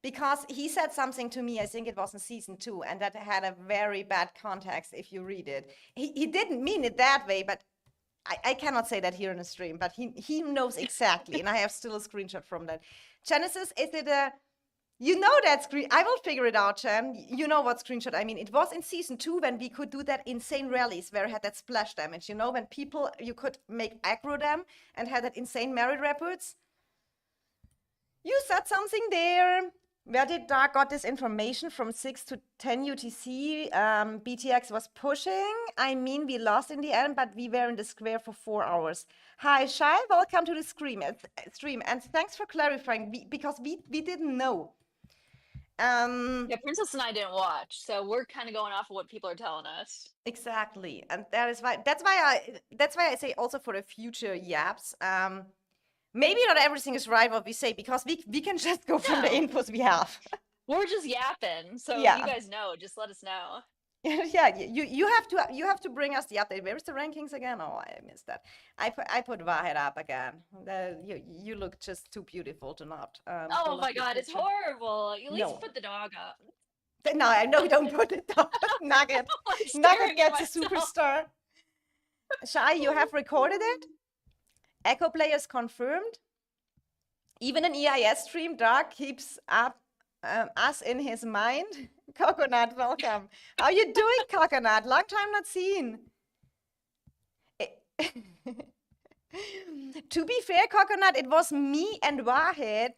because he said something to me, I think it was in season 2, and that had a very bad context if you read it. He didn't mean it that way, but I cannot say that here in the stream, but he knows exactly, and I have still a screenshot from that. Genesis, is it you know that screen? I will figure it out, Jen. You know what screenshot I mean. It was in season 2 when we could do that insane rallies where it had that splash damage. When people, you could make aggro them and had that insane merit reports. You said something there. Where did Dark got this information from 6 to 10 UTC? BTX was pushing. I mean, we lost in the end, but we were in the square for 4 hours. Hi, Shai. Welcome to the stream. And thanks for clarifying, because we didn't know. Yeah, Princess and I didn't watch, so we're kind of going off of what people are telling us. Exactly, and that's why I say also for the future yaps, maybe not everything is right what we say, because we can just go from the No. inputs we have. We're just yapping, so if Yeah. you guys know, just let us know. Yeah, you have to bring us the update. Where's the rankings again? Oh, I missed that. I put Wahid up again. You look just too beautiful to not. Oh pull up my your God, it's picture. horrible. At least No. put the dog up. No, I know, don't put it down. Nugget. I'm Nugget staring at gets a myself. superstar. Shai, you have recorded it? Echo players confirmed. Even an EIS stream, Dark keeps up us in his mind. Coconut, welcome. How you doing, Coconut? Long time not seen. To be fair, Coconut, it was me and Wahid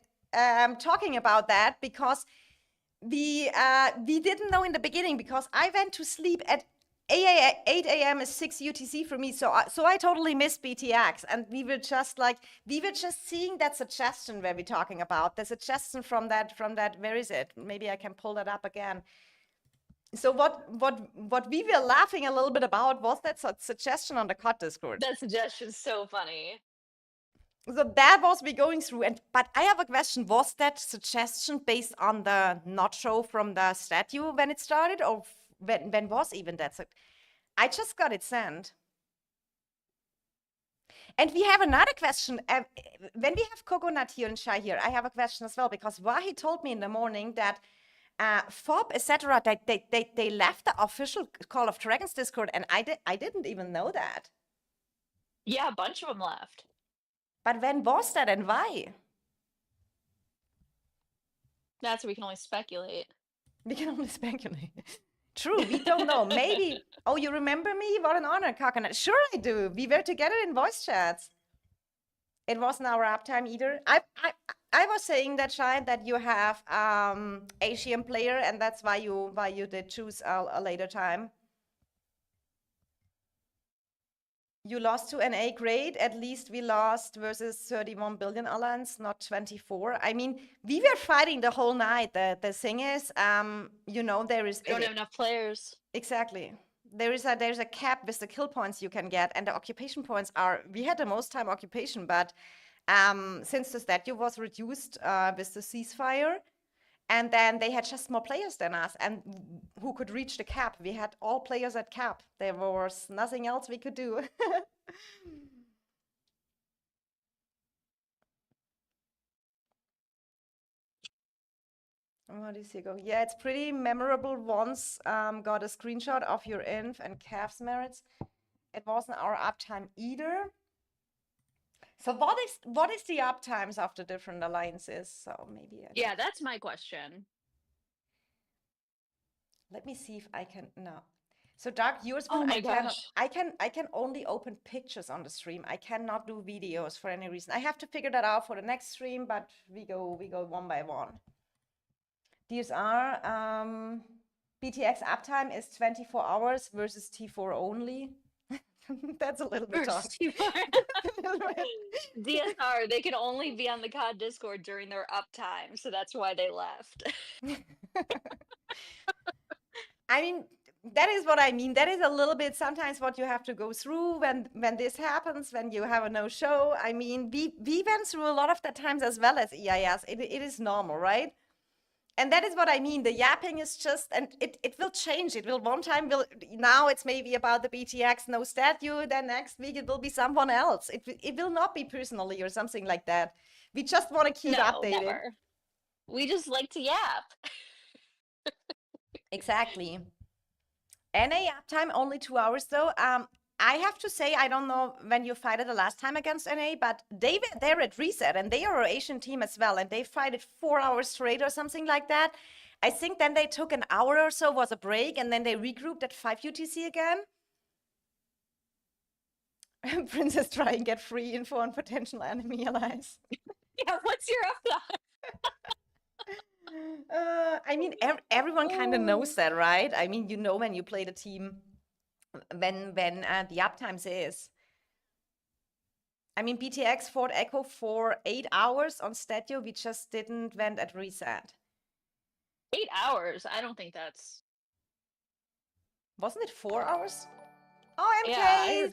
talking about that, because we didn't know in the beginning, because I went to sleep at 8 a.m. is 6 UTC for me, so I totally missed BTX, and we were just seeing that suggestion where we're talking about the suggestion from that where is it? Maybe I can pull that up again. So what we were laughing a little bit about was that suggestion on the COD Discord. That suggestion's so funny. So that was we going through, but I have a question. Was that suggestion based on the not show from the statue when it started, or when was even that? I just got it sent. And we have another question. When we have Coconut here and Shai here, I have a question as well, because Wahi told me in the morning that FOB, etc., they left the official Call of Dragons Discord, and I didn't even know that. Yeah, a bunch of them left. But when was that, and why? That's we can only speculate. We can only speculate. True, we don't know. Maybe. Oh, you remember me? What an honor, Coconut. Sure, I do. We were together in voice chats. It wasn't our uptime either. I was saying that, Shai, that you have Asian player, and that's why you did choose a later time. You lost to an A grade. At least we lost versus 31 billion alliance, not 24. I mean, we were fighting the whole night. The thing is, there is We don't have enough players. exactly. There's a cap with the kill points you can get, and the occupation points are. We had the most time occupation, but since the statue was reduced with the ceasefire, and then they had just more players than us, and who could reach the cap. We had all players at cap. There was nothing else we could do. What is he go? Yeah, it's pretty memorable. Once got a screenshot of your inf and calves merits. It wasn't our uptime either. So what is the uptimes of the different alliances? So maybe Yeah, that's my question. let me see if I can no. So Dark yours Oh one my I cannot gosh. I can only open pictures on the stream. I cannot do videos for any reason. I have to figure that out for the next stream, but we go one by one. DSR BTX uptime is 24 hours versus T4 only. That's a little bit tough. DSR, they can only be on the COD Discord during their uptime, so that's why they left. I mean, that is what I mean. That is a little bit sometimes what you have to go through when this happens, when you have a no-show. I mean, we went through a lot of the times as well as EIS. It is normal, right? And that is what I mean. The yapping is just, and it will change. It will one time now it's maybe about the BTX no statue. Then next week it will be someone else. It will not be personally or something like that. We just want to keep No, updated. never. We just like to yap. Exactly. NA uptime only 2 hours though. I have to say, I don't know when you fighted the last time against NA, but they were there at reset, and they are an Asian team as well, and they fighted 4 hours straight or something like that. I think then they took an hour or so was a break, and then they regrouped at 5 UTC again. Princess try and get free info on potential enemy allies. Yeah, what's your uptime? I mean, everyone kind of knows that, right? I mean, when you play the team, when the uptimes is. I mean, BTX fought Echo for 8 hours on statue. We just didn't went at reset. 8 hours? I don't think that's... Wasn't it 4 hours? Oh, MK! Yeah,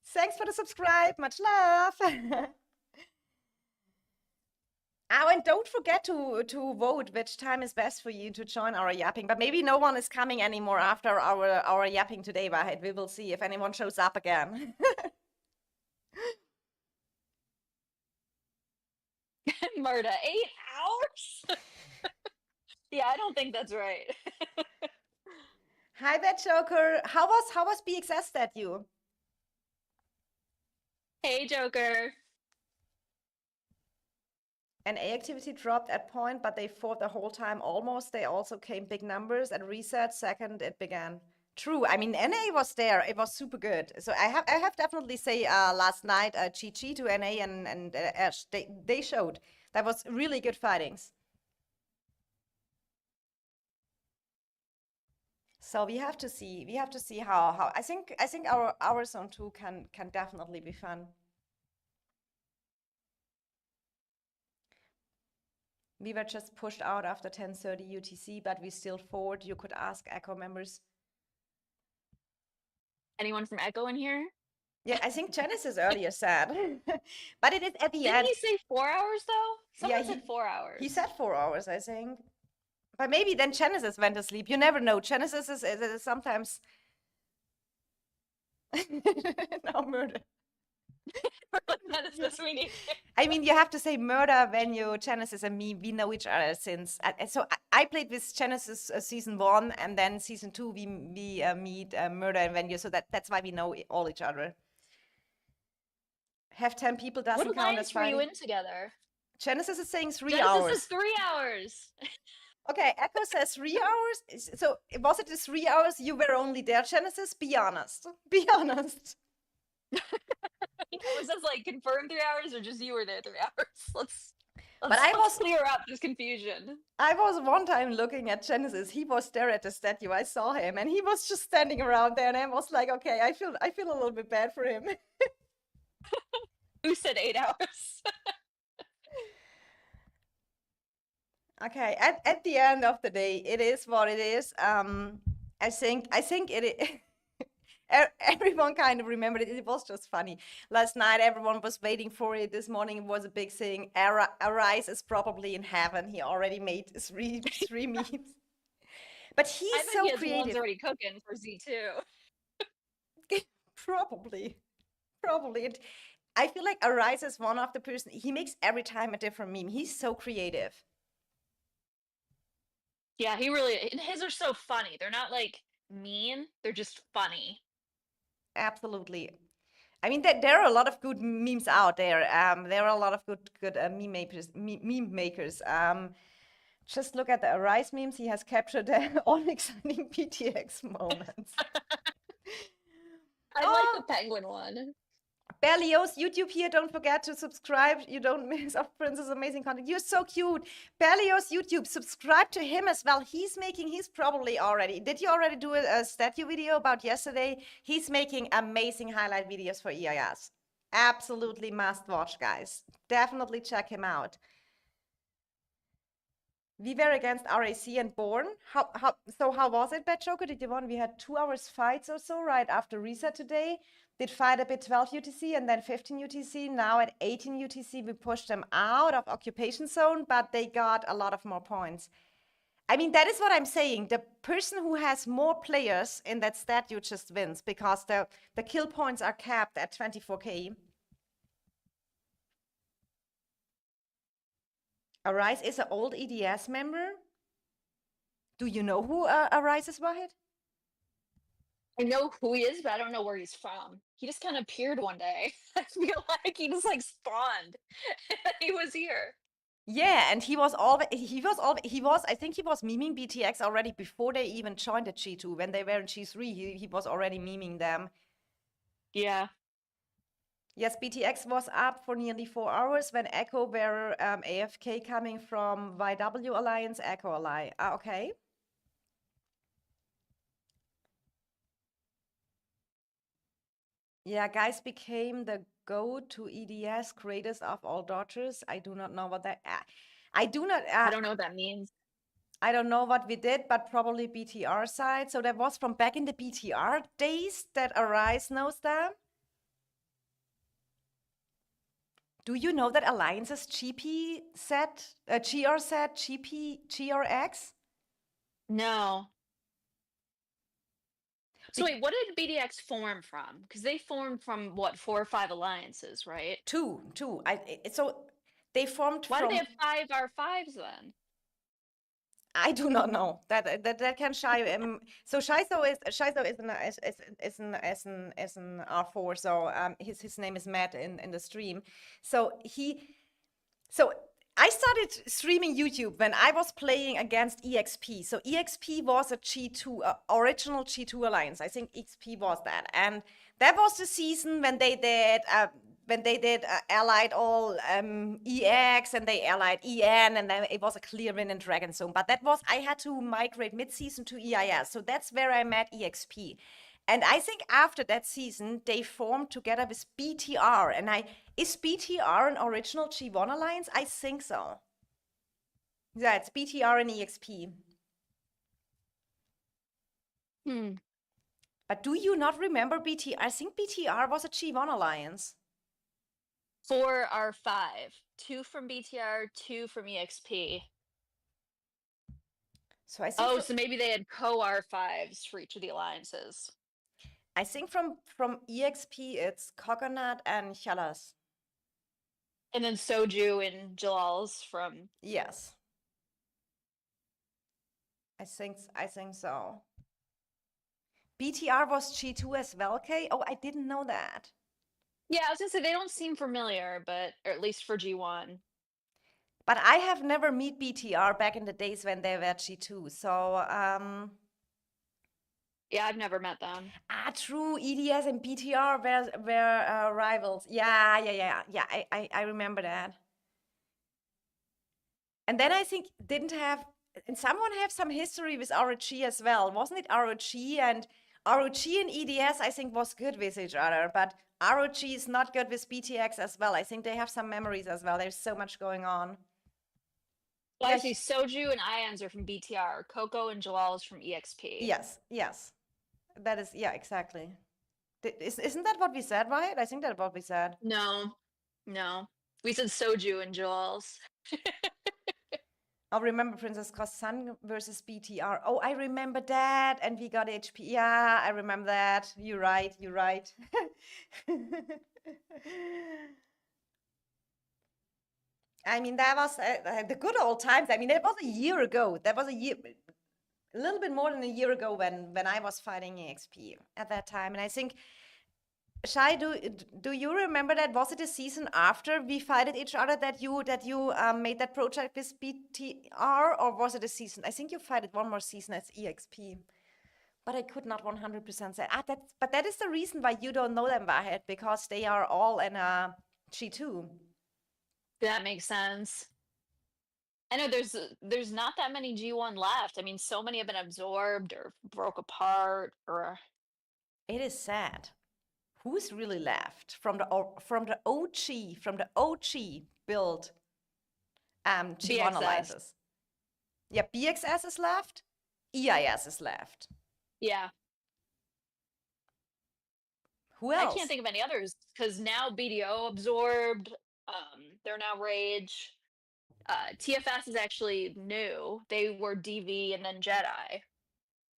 Thanks for the subscribe. Much love. Oh, and don't forget to vote which time is best for you to join our yapping. But maybe no one is coming anymore after our yapping today, Wahid. We will see if anyone shows up again. Murda, 8 hours? Yeah, I don't think that's right. Hi there, Joker. How was BXS at you? Hey, Joker. NA activity dropped at point, but they fought the whole time almost. They also came big numbers at reset. Second, it began. True. I mean, NA was there. It was super good. So I have definitely say last night GG to NA and Ash. They showed that was really good fightings. So we have to see. We have to see how I think our zone 2 can definitely be fun. We were just pushed out after 10:30 UTC, but we still forward. You could ask Echo members. Anyone from Echo in here? Yeah, I think Genesis earlier said, but it is at the Didn't end. he say 4 hours though? Someone Yeah, said 4 hours. He said 4 hours, I think. But maybe then Genesis went to sleep. You never know. Genesis is sometimes no murder. I mean, you have to say murder when you Genesis and me. We know each other since. So I played with Genesis season 1, and then season 2 we meet murder and venue. So that's why we know all each other. Have 10 people doesn't what count as alliance were you fighting. in together? Genesis is saying 3 Genesis is hours. 3 hours. Okay, Echo says 3 hours. So was it the 3 hours you were only there, Genesis? Be honest. Be honest. Was this like confirmed 3 hours or just you were there 3 hours? But Let's clear up this confusion. I was one time looking at Genesis. He was there at the statue. I saw him, and he was just standing around there, and I was like, okay, I feel a little bit bad for him. Who said 8 hours? Okay, at the end of the day, it is what it is. I think everyone kind of remembered it. It was just funny. Last night, everyone was waiting for it. This morning, it was a big thing. Arise is probably in heaven. He already made three memes. But I he's bet so he has ones creative. already cooking for Z2. Probably. And I feel like Arise is one of the person, he makes every time a different meme. He's so creative. Yeah, he really, and his are so funny. They're not like mean, they're just funny. Absolutely. I mean, there are a lot of good memes out there. There are a lot of good meme makers. Just look at the Arise memes. He has captured all exciting PTX moments. I like the penguin one. Berlioz, YouTube here. Don't forget to subscribe. You don't miss of Prince's amazing content. You're so cute. Berlioz, YouTube, subscribe to him as well. He's probably already. Did you already do a statue video about yesterday? He's making amazing highlight videos for EIS. Absolutely must watch, guys. Definitely check him out. We were against RAC and Born. How was it, Bad Joker? Did you won? We had 2 hours fights or so right after reset today. Did fight a bit 12 UTC and then 15 UTC. Now at 18 UTC, we pushed them out of occupation zone, but they got a lot of more points. I mean, that is what I'm saying. The person who has more players in that statue just wins because the kill points are capped at 24k. Arise is an old EDS member. Do you know who Arise is, Wahid? I know who he is, but I don't know where he's from. He just kind of appeared one day. I feel like he just like spawned. He was here. Yeah, and I think he was memeing BTX already before they even joined the G2. When they were in G3, he was already memeing them. Yeah. Yes, BTX was up for nearly 4 hours when Echo were AFK coming from YW Alliance, Echo Ally. Okay. Yeah, guys became the go-to EDS greatest of all dodgers. I do not know what that. I do not. I don't know what that means. I don't know what we did, but probably BTR side. So that was from back in the BTR days that Arise knows them. Do you know that Alliance's GP set, GR set, GP, GRX? No. So wait, what did BDX form from? Because they formed from what, 4 or 5 alliances, right? Two. So they formed Why from. do they have 5 R5s then? I do not know that can Shai. So Shizo is an R4. So his name is Matt in the stream. So I started streaming YouTube when I was playing against EXP. So EXP was a G2 original G2 alliance. I think EXP was that, and that was the season when they did. Allied all EX and they allied EN, and then it was a clear win in Dragon Zone. But I had to migrate mid-season to EIS. So that's where I met EXP. And I think after that season, they formed together with BTR. And is BTR an original G1 alliance? I think so. Yeah, it's BTR and EXP. But do you not remember BTR? I think BTR was a G1 alliance. 4 R5, 2 from BTR, 2 from EXP. So I think. So maybe they had co R5s for each of the alliances. I think from EXP it's Coconut and Chalas. And then Soju and Jalal's from. Yes. I think so. BTR was G2 as well, Kay? Oh, I didn't know that. Yeah, I was gonna say they don't seem familiar, but or at least for G1. But I have never met BTR back in the days when they were G2. So, Yeah, I've never met them. true. EDS and BTR were rivals. Yeah. I remember that. And then I think didn't have, and someone have some history with ROG as well, wasn't it? ROG and EDS I think was good with each other, but ROG is not good with BTX as well. I think they have some memories as well. There's so much going on. Well, Yeah. actually, Soju and Ions are from BTR. Coco and Jalal is from EXP. Yes. That is, yeah, exactly. Isn't that what we said, right? I think that's what we said. No, no. We said Soju and Jalal's. I'll remember Princess Sun versus BTR. Oh, I remember that. And we got HP. Yeah, I remember that. You're right. I mean, that was the good old times. I mean, that was a year ago. That was a little bit more than a year ago when I was fighting EXP at that time. And I think, Shai, do you remember that? Was it a season after we fighted each other that you made that project with BTR, or was it a season? I think you fighted one more season as EXP, but I could not 100% say. But that is the reason why you don't know them, Wahid, because they are all in G2. That makes sense. I know there's not that many G1 left. I mean, so many have been absorbed or broke apart or It is sad. Who's really left from the OG build G1 BXS. alliances? Yeah, BXS is left. EIS is left. Yeah. Who I else? can't think of any others because now BDO absorbed. They're now Rage. TFS is actually new. They were DV and then Jedi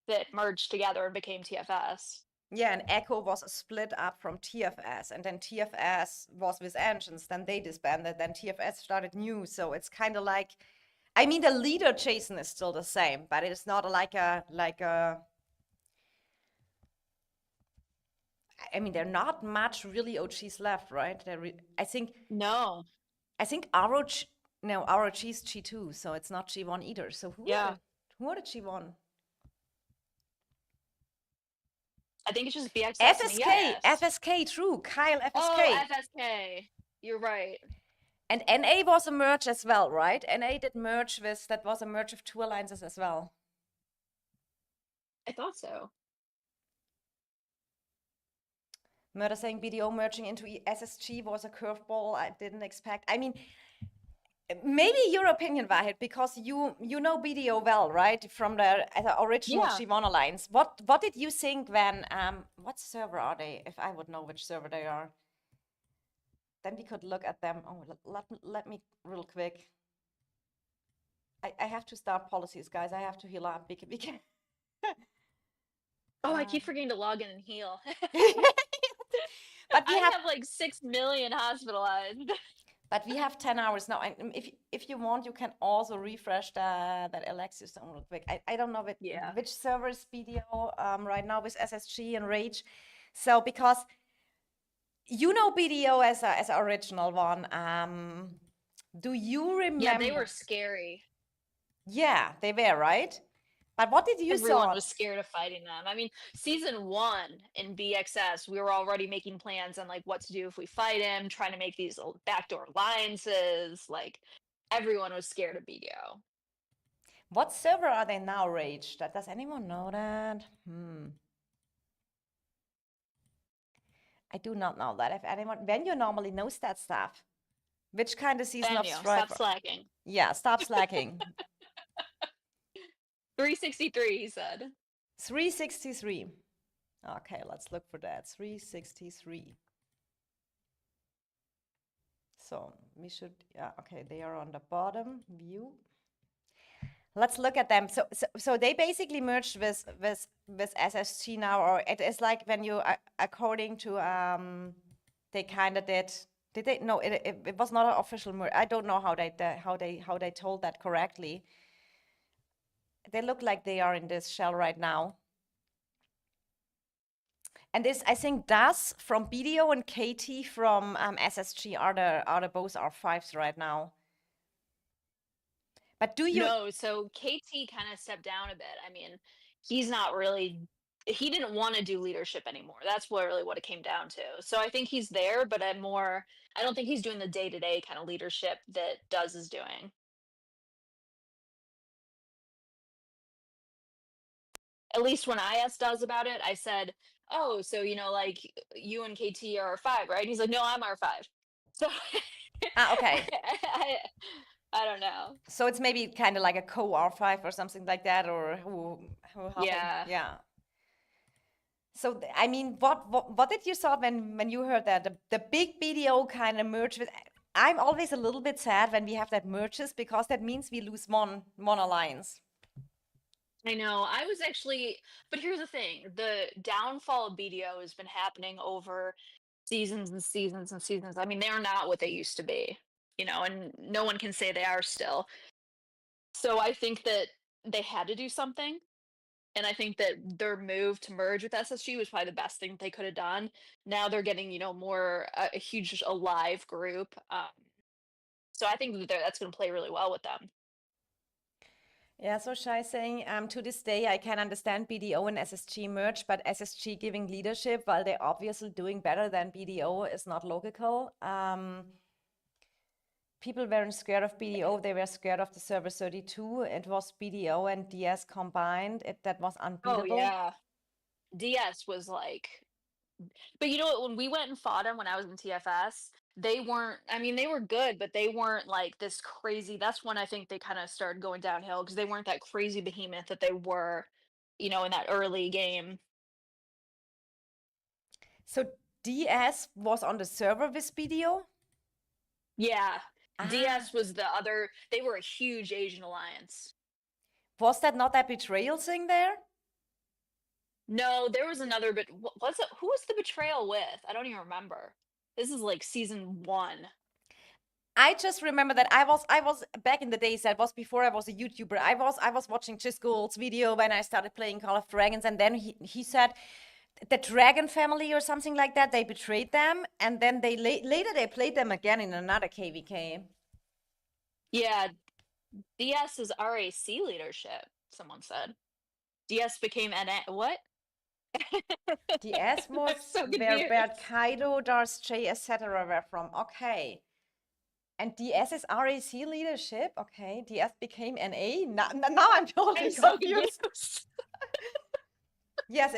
that merged together and became TFS. Yeah, and Echo was split up from TFS, and then TFS was with Engines, then they disbanded, then TFS started new. So it's kind of like, I mean, the leader Jason is still the same, but it's not like a I mean, there are not much really OGs left, right? I think No. ROG, no, ROG is G2, so it's not G1 either. So Yeah. who are the G1? I think it's just BXS and FSK, EIS. FSK, true. Kyle Oh, FSK. FSK. You're right. And NA was a merge as well, right? NA did merge with, that was a merge of two alliances as well. I thought so. Murder saying BDO merging into SSG was a curveball I didn't expect. I mean, maybe your opinion, Wahid, because you know BDO well, right? From the original Yeah. G1 alliance. What did you think when what server are they? If I would know which server they are, then we could look at them. Oh, let me real quick. I have to start policies, guys. I have to heal up. We can Oh, I keep forgetting to log in and heal. but we I have have like 6 million hospitalized. But we have 10 hours now. And if you want, you can also refresh that Alexius system real quick. I don't know Yeah. which server is BDO right now with SSG and Rage. So because you know BDO as a original one. Do you remember? Yeah, they were scary. Yeah, they were, right? But what did you Everyone saw? was scared of fighting them. I mean, season 1 in BXS, we were already making plans on like what to do if we fight him, trying to make these backdoor alliances. Like everyone was scared of BDO. What server are they now, Rage? Does anyone know that? I do not know that. If anyone, when you normally knows that stuff, which kind of season of Daniel, Strive? stop slacking. Yeah, stop slacking. 363, he said. 363. Okay, let's look for that. 363. So we should, yeah, okay, they are on the bottom view. Let's look at them. So they basically merged with SSG now, or it is like when you, according to, they kind of did they? No, it was not an official merge. I don't know how they told that correctly. They look like they are in this shell right now. And this, I think, Das from BDO and Katie from SSG are the both R5s right now. But do you, No, so KT kind of stepped down a bit. I mean, he's not really he didn't want to do leadership anymore. That's what really what it came down to. So I think he's there, but I don't think he's doing the day-to-day kind of leadership that Does is doing. At least when I asked Does about it, I said, "Oh, so like you and KT are R5, right?" And he's like, "No, I'm R5." So okay. I, I don't know. So it's maybe kind of like a co-R5 or something like that, or who helping? Yeah. Yeah. So I mean, what did you thought when you heard that the big BDO kind of merge with? I'm always a little bit sad when we have that merges because that means we lose one alliance. I know. I was actually, but here's the thing: the downfall of BDO has been happening over seasons and seasons and seasons. I mean, they are not what they used to be, and no one can say they are still. So I think that they had to do something, and I think that their move to merge with SSG was probably the best thing they could have done. Now they're getting, more a huge alive group. So I think that that's going to play really well with them. Yeah, so Shai saying, to this day, I can understand BDO and SSG merge, but SSG giving leadership while they're obviously doing better than BDO is not logical. People weren't scared of BDO, they were scared of the server 32. It was BDO and DS combined. That was Oh unbeatable. yeah, DS was like But you know what? When we went and fought them when I was in TFS, they weren't. I mean, they were good, but they weren't like this crazy. That's when I think they kind of started going downhill because they weren't that crazy behemoth that they were, in that early game. So DS was on the server with BDO? Yeah, Ah, DS was the other. They were a huge Asian alliance. was that not that betrayal thing there? No, there was another. But was it? Who was the betrayal with? I don't even remember. This is like season one. I just remember that I was back in the days. That was before I was a YouTuber. I was watching Chiscold's video when I started playing Call of Dragons, and then he said the Dragon family or something like that. They betrayed them, and then later they played them again in another KVK. Yeah, DS is RAC leadership. Someone said DS became NA. What? DS I'm was so where Bert confused. Kaido, Darth J, etc. were from. Okay. And DS is RAC leadership. Okay. DS became NA. Now I'm I'm totally so confused. confused. Yes,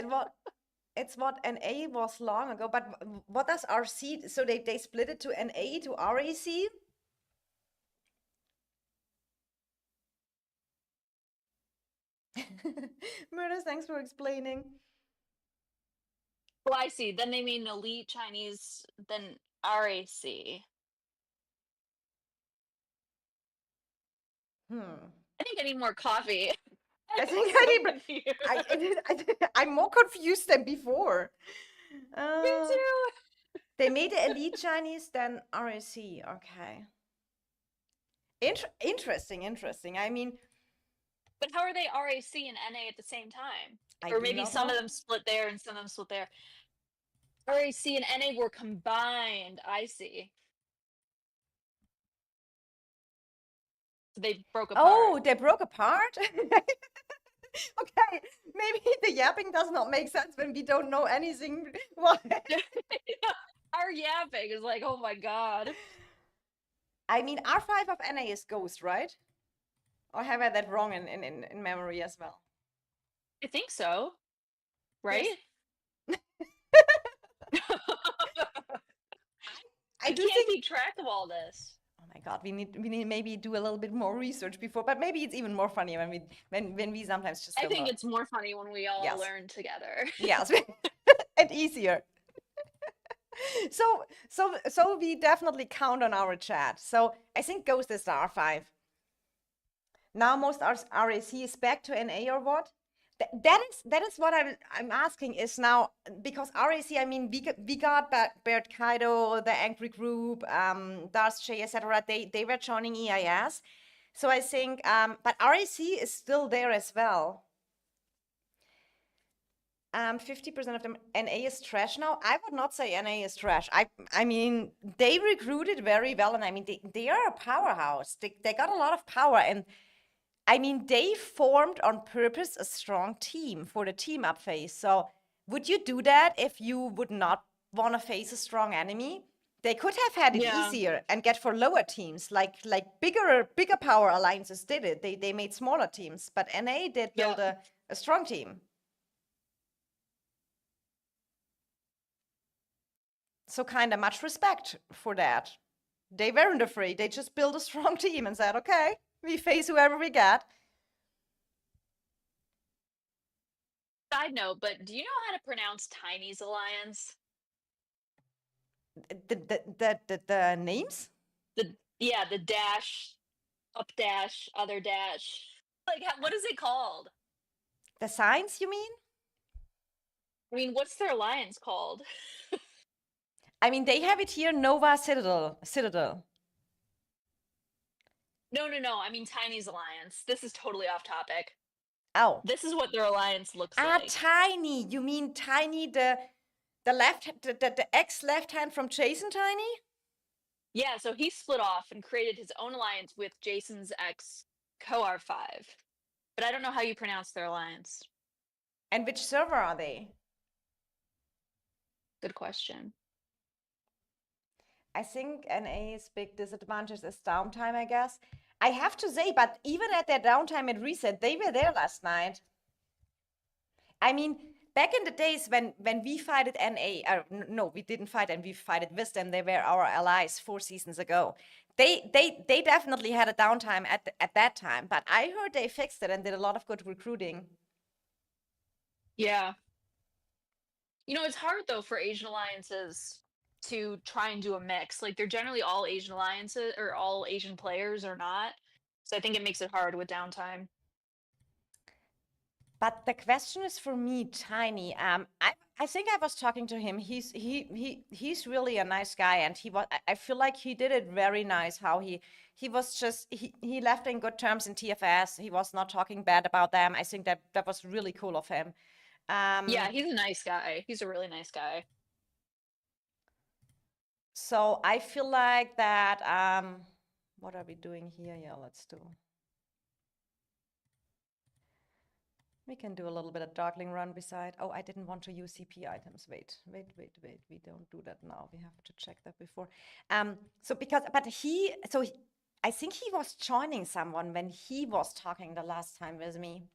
it's what NA was long ago. But what does RC? So they split it to NA to RAC? Murders, thanks for explaining. Oh, I see. Then they mean elite Chinese, then RAC. Hmm. I think I need more coffee. I I'm think so I'm more confused than before. Me Uh, too. they made the elite Chinese, then RAC. Okay. Interesting. I mean, But how are they RAC and NA at the same time? I Or do maybe not some of know. them split there and some of them split there. RAC and NA were combined. I see. So they broke apart. Oh, they broke apart? Okay, maybe the yapping does not make sense when we don't know anything. Why? Our yapping is like, oh my god. I mean, R5 of NA is Ghost, right? Or have I that wrong in memory as well? I think so, right? Yes. I I do can't think. keep track of all this. Oh my God, we need maybe do a little bit more research before, but maybe it's even more funny when we sometimes just I don't think know. it's more funny when we all Yes, learn together. yes, and easier. So we definitely count on our chat. So I think Ghost is the R5. Now most RAC is back to NA or what? That is what I'm asking is now because RAC, I mean, we got Bert Kaido, the Angry Group, Darth J, etc. They were joining EIS, so I think, but RAC is still there as well. 50% of them NA is trash now. I would not say NA is trash. I mean they recruited very well, and I mean they are a powerhouse. They got a lot of power, and I mean, they formed on purpose a strong team for the team up phase. So would you do that if you would not want to face a strong enemy? They could have had it Yeah, easier and get for lower teams, like bigger power alliances did it. They made smaller teams, but NA did yeah. build a strong team. So kind of much respect for that. They weren't afraid. They just built a strong team and said, okay, we face whoever we get. Side note, but do you know how to pronounce Tiny's alliance? The names? The dash, up dash, other dash. Like, what is it called? The signs, you mean? I mean, what's their alliance called? I mean, they have it here, Nova Citadel. Citadel. No, no, no. I mean Tiny's alliance. This is totally off topic. Oh. This is what their alliance looks Ah, like. Tiny. You mean Tiny, the ex left hand from Jason Tiny? Yeah, so he split off and created his own alliance with Jason's ex Coar5. But I don't know how you pronounce their alliance. And which server are they? Good question. I think NA's big disadvantage is downtime, I guess. I have to say, but even at their downtime at reset, they were there last night. I mean, back in the days when we fighted NA, no, we didn't fight and we fighted with them. They were our allies 4 seasons ago. They definitely had a downtime at that time, but I heard they fixed it and did a lot of good recruiting. Yeah. You know, it's hard though for Asian alliances to try and do a mix. Like they're generally all Asian alliances or all Asian players or not. So I think it makes it hard with downtime. But the question is for me, Tiny. I think I was talking to him. He's really a nice guy, and I feel like he did it very nice. How he was just he left in good terms in TFS. He was not talking bad about them. I think that was really cool of him. Yeah, he's a nice guy. He's a really nice guy. So I feel like that. What are we doing here? Yeah, let's do. We can do a little bit of Darkling Run beside. Oh, I didn't want to use CP items. Wait. We don't do that now. We have to check that before. I think he was joining someone when he was talking the last time with me.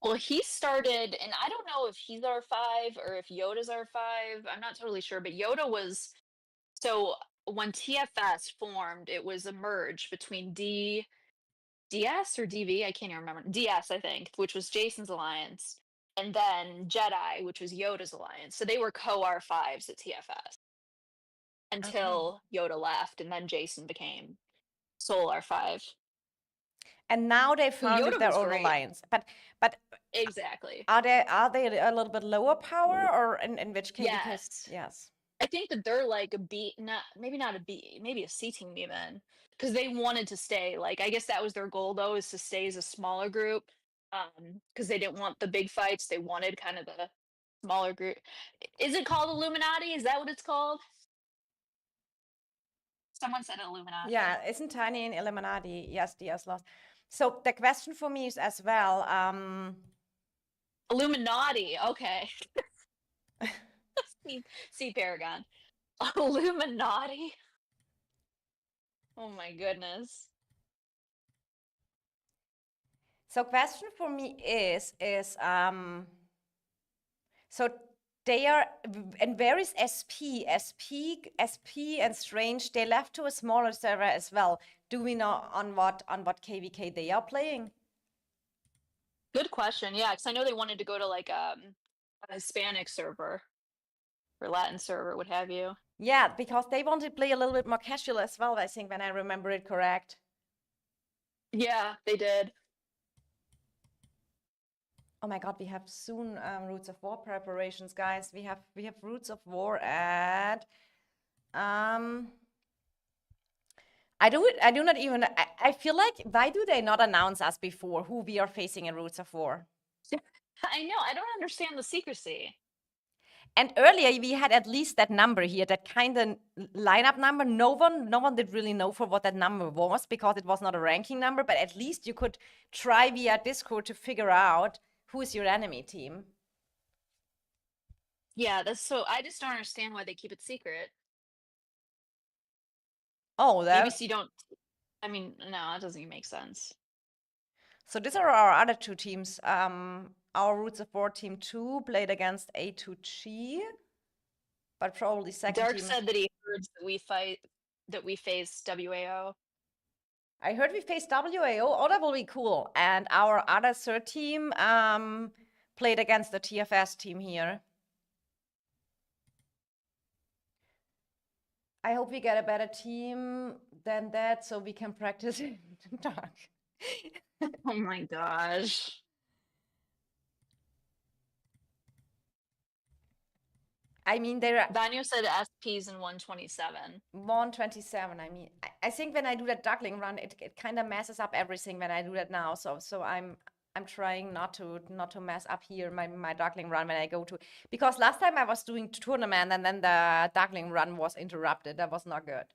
Well, he started, and I don't know if he's R5 or if Yoda's R5. I'm not totally sure, but Yoda was. So when TFS formed, it was a merge between DS or DV, I can't even remember. DS, I think, which was Jason's alliance, and then Jedi, which was Yoda's alliance. So they were co R5s at TFS Okay. until Yoda left, and then Jason became Soul R5. And now they founded Yoda their was own great. alliance. But Exactly. are they a little bit lower power, or in which case? Because Yes. yes. I think that they're like a B, not maybe not a B, maybe a C team even, because they wanted to stay. Like I guess that was their goal though, is to stay as a smaller group, because they didn't want the big fights. They wanted kind of the smaller group. Is it called Illuminati? Is that what it's called? Someone said Illuminati. Yeah, isn't Tiny in Illuminati? Yes, DS lost. So the question for me is as well. Illuminati. Okay. See Paragon. Illuminati. Oh my goodness. So question for me so they are, and where is SP and Strange? They left to a smaller server as well. Do we know on what KVK they are playing? Good question. Yeah, because I know they wanted to go to like a Hispanic server or Latin server, what have you. Yeah, because they want to play a little bit more casual as well, I think, when I remember it correct. Yeah, they did. Oh my God, we have soon Roots of War preparations, guys. We have Roots of War at I do not even I feel like why do they not announce us before who we are facing in Roots of War? I know. I don't understand the secrecy. And earlier we had at least that number here, that kind of lineup number. No one did really know for what that number was because it was not a ranking number, but at least you could try via Discord to figure out who is your enemy team. Yeah, that's so. I just don't understand why they keep it secret. Oh, Maybe that. so you don't. I mean, no, that doesn't even make sense. So these are our other two teams. Our Roots of War team 2 played against A2G, but probably second Dark team. said that he heard that we face WAO. I heard we faced WAO. Oh, that will be cool. And our other third team played against the TFS team here. I hope we get a better team than that so we can practice in the dark. Oh my gosh. I mean, they're Banyo said SPs in 127. 127. I mean, I think when I do that duckling run, it kind of messes up everything when I do that now. So I'm trying not to mess up here my duckling run when I go to, because last time I was doing tournament and then the duckling run was interrupted. That was not good.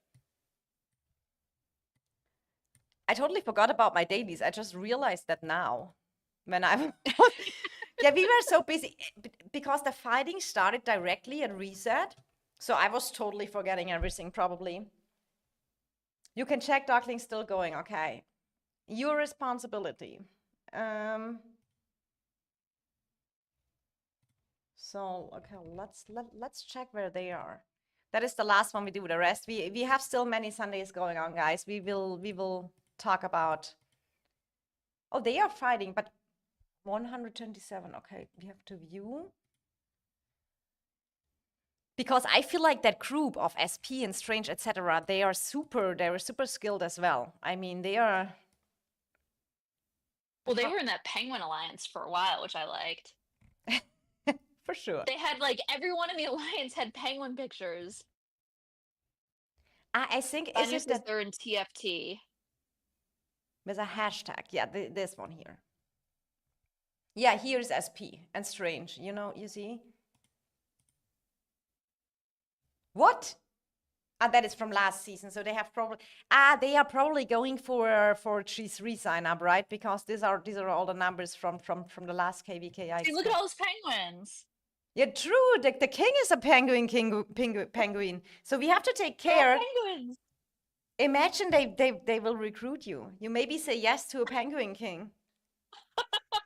I totally forgot about my dailies. I just realized that now when I'm yeah, we were so busy because the fighting started directly at reset. So I was totally forgetting everything probably. You can check duckling still going. Okay. Your responsibility. So okay, let's check where they are. That is the last one we do. The rest we have still many Sundays going on, guys. We will talk about. Oh, they are fighting, but 127. Okay, we have to view. Because I feel like that group of SP and Strange, etc., they are super skilled as well. I mean, they are. Well, they were in that Penguin Alliance for a while, which I liked. For sure. They had like everyone in the alliance had penguin pictures. I think Banyo is it says that they're in TFT. there's a hashtag? Yeah, this one here. Yeah, here's SP and Strange. You know, you see. What? That is from last season. So they have probably they are probably going for G3 sign up, right? Because these are all the numbers from the last KVK. See, look at all those penguins. Yeah, true. The king is a penguin. So we have to take care. Penguins. Imagine they will recruit you. You maybe say yes to a penguin king.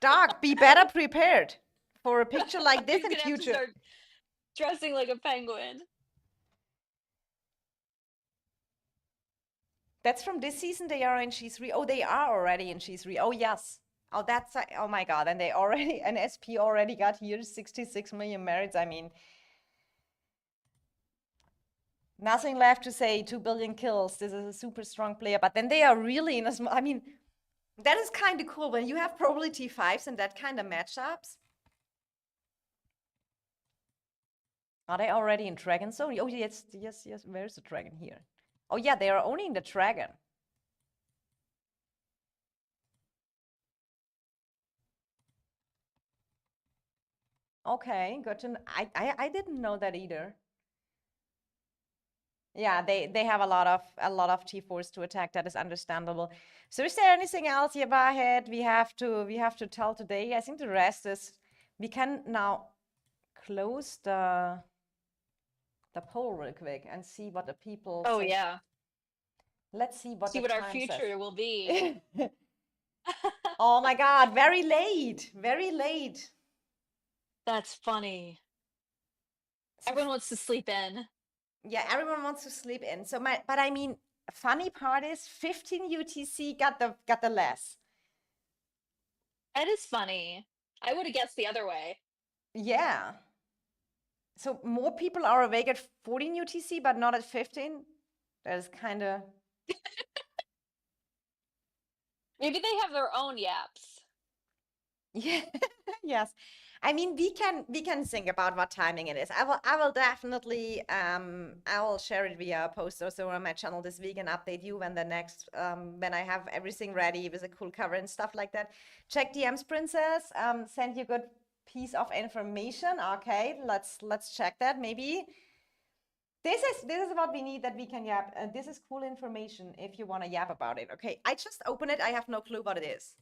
Dog, be better prepared for a picture like this in future. Have to start dressing like a penguin. That's from this season. They are in G3. Oh, they are already in G3. Oh, yes. Oh, that's, oh my God. And they already, an SP already got here 66 million merits. I mean, nothing left to say. 2 billion kills. This is a super strong player. But then they are really in a small, I mean, that is kind of cool when you have probability 5s and that kind of matchups. Are they already in Dragon Zone? Oh, yes. Where's the dragon here? Oh, yeah, they are only in the dragon. Okay, good to know. I didn't know that either. Yeah, they have a lot of T4s to attack. That is understandable. So is there anything else here, Wahid, we have to tell today? I think the rest is we can now close the poll real quick and see what the people Oh say. yeah. Let's see what our future says. will be. Oh my God, very late. Very late. That's funny. Everyone wants to sleep in. Yeah, everyone wants to sleep in. So but I mean, funny part is 15 UTC got the less. That is funny. I would have guessed the other way. Yeah. So more people are awake at 14 UTC, but not at 15. That is kind of. Maybe they have their own yaps. Yeah. Yes. I mean, we can think about what timing it is. I will definitely I will share it via a post also on my channel this week and update you when the next when I have everything ready with a cool cover and stuff like that. Check DMs, Princess. Send you good piece of information. Okay, let's check that. Maybe this is what we need that we can yap. This is cool information if you want to yap about it. Okay, I just open it. I have no clue what it is.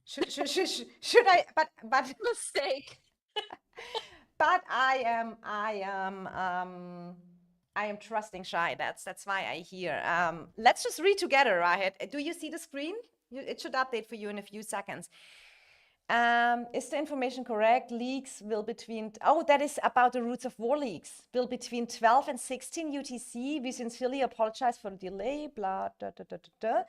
Should I? But Mistake. but I am trusting shy. That's why I hear. Let's just read together, Rahid. Do you see the screen? It should update for you in a few seconds. Is the information correct? Leagues will between, oh, that is about the Roots of War leagues. Will between 12 and 16 UTC. We sincerely apologize for the delay, blah, da, da, da, da, da.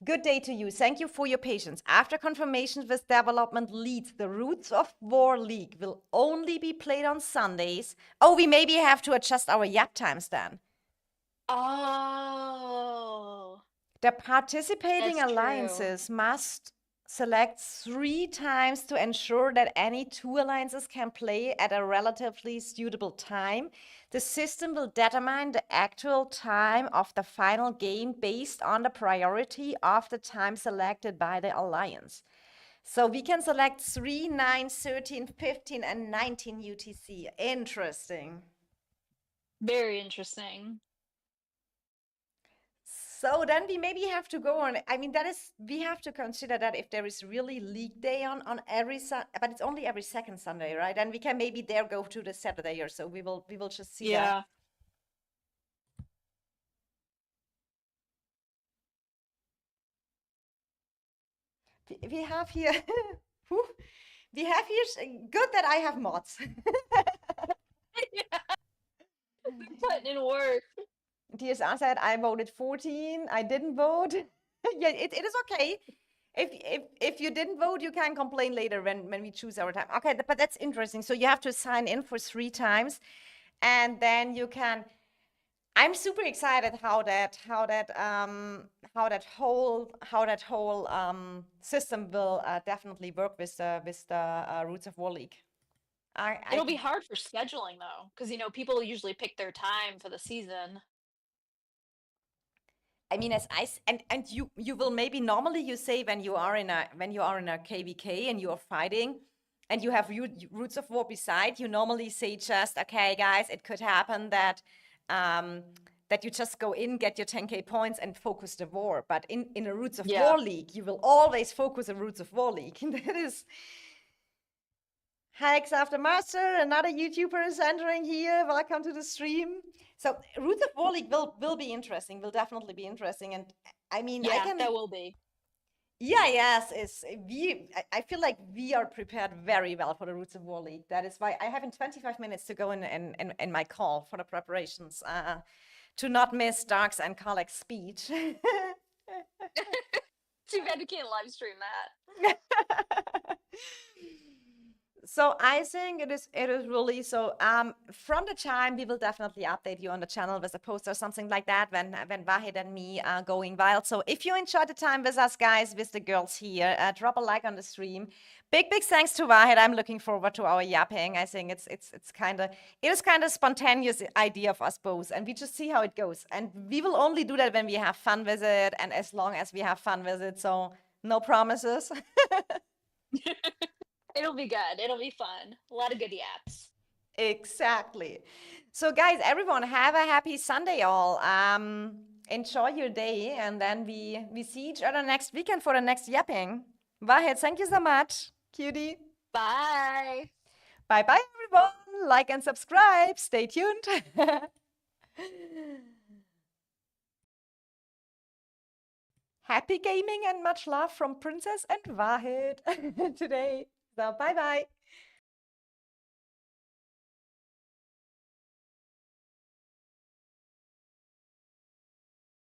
Good day to you. Thank you for your patience. After confirmation with development leads, the Roots of War league will only be played on Sundays. Oh, we maybe have to adjust our yap times then. Oh, The participating that's true. alliances must select 3 times to ensure that any 2 alliances can play at a relatively suitable time. The system will determine the actual time of the final game based on the priority of the time selected by the alliance. So we can select 3, 9, 13, 15, and 19 UTC. Interesting. Very interesting. So then we maybe have to go on. I mean, we have to consider that if there is really league day on every but it's only every second Sunday, right? And we can maybe there go to the Saturday or so. We will just see that. Yeah. We have here, we have here. Good that I have mods. Yeah, putting in work. DSR said I voted 14. I didn't vote. Yeah, it is okay. If you didn't vote, you can complain later when we choose our time. Okay, but that's interesting. So you have to sign in for 3 times, and then you can. I'm super excited how that whole system will definitely work with the Roots of War League. It'll be hard for scheduling though, because people usually pick their time for the season. I mean, and you will maybe normally you say when you are in a KVK and you are fighting, and you have Roots of War beside, you normally say just, okay, guys, it could happen that that you just go in, get your 10K points, and focus the war. But in a Roots of Yeah. War league, you will always focus a Roots of War league. That is. Hikes After Master, another YouTuber is entering here. Welcome to the stream. So Roots of War League will be interesting. Will definitely be interesting. And I mean, I Yeah, can. that will be. Yeah, yes, I feel like we are prepared very well for the Roots of War League. That is why I have in 25 minutes to go in my call for the preparations to not miss Dark's and Khalek's speech. Too bad we can't live stream that. So I think it is really so from the time we will definitely update you on the channel with a post or something like that when Wahid and me are going wild. So if you enjoyed the time with us guys, with the girls here, drop a like on the stream. Big thanks to Wahid. I'm looking forward to our yapping. I think it is kind of spontaneous idea of us both, and we just see how it goes. And we will only do that when we have fun with it, and as long as we have fun with it. So no promises. It'll be good. It'll be fun. A lot of good yaps. Exactly. So guys, everyone, have a happy Sunday all. Enjoy your day, and then we see each other next weekend for the next yapping. Wahid, thank you so much. Cutie. Bye. Bye everyone. Like and subscribe. Stay tuned. Happy gaming and much love from Princess and Wahid today. So bye.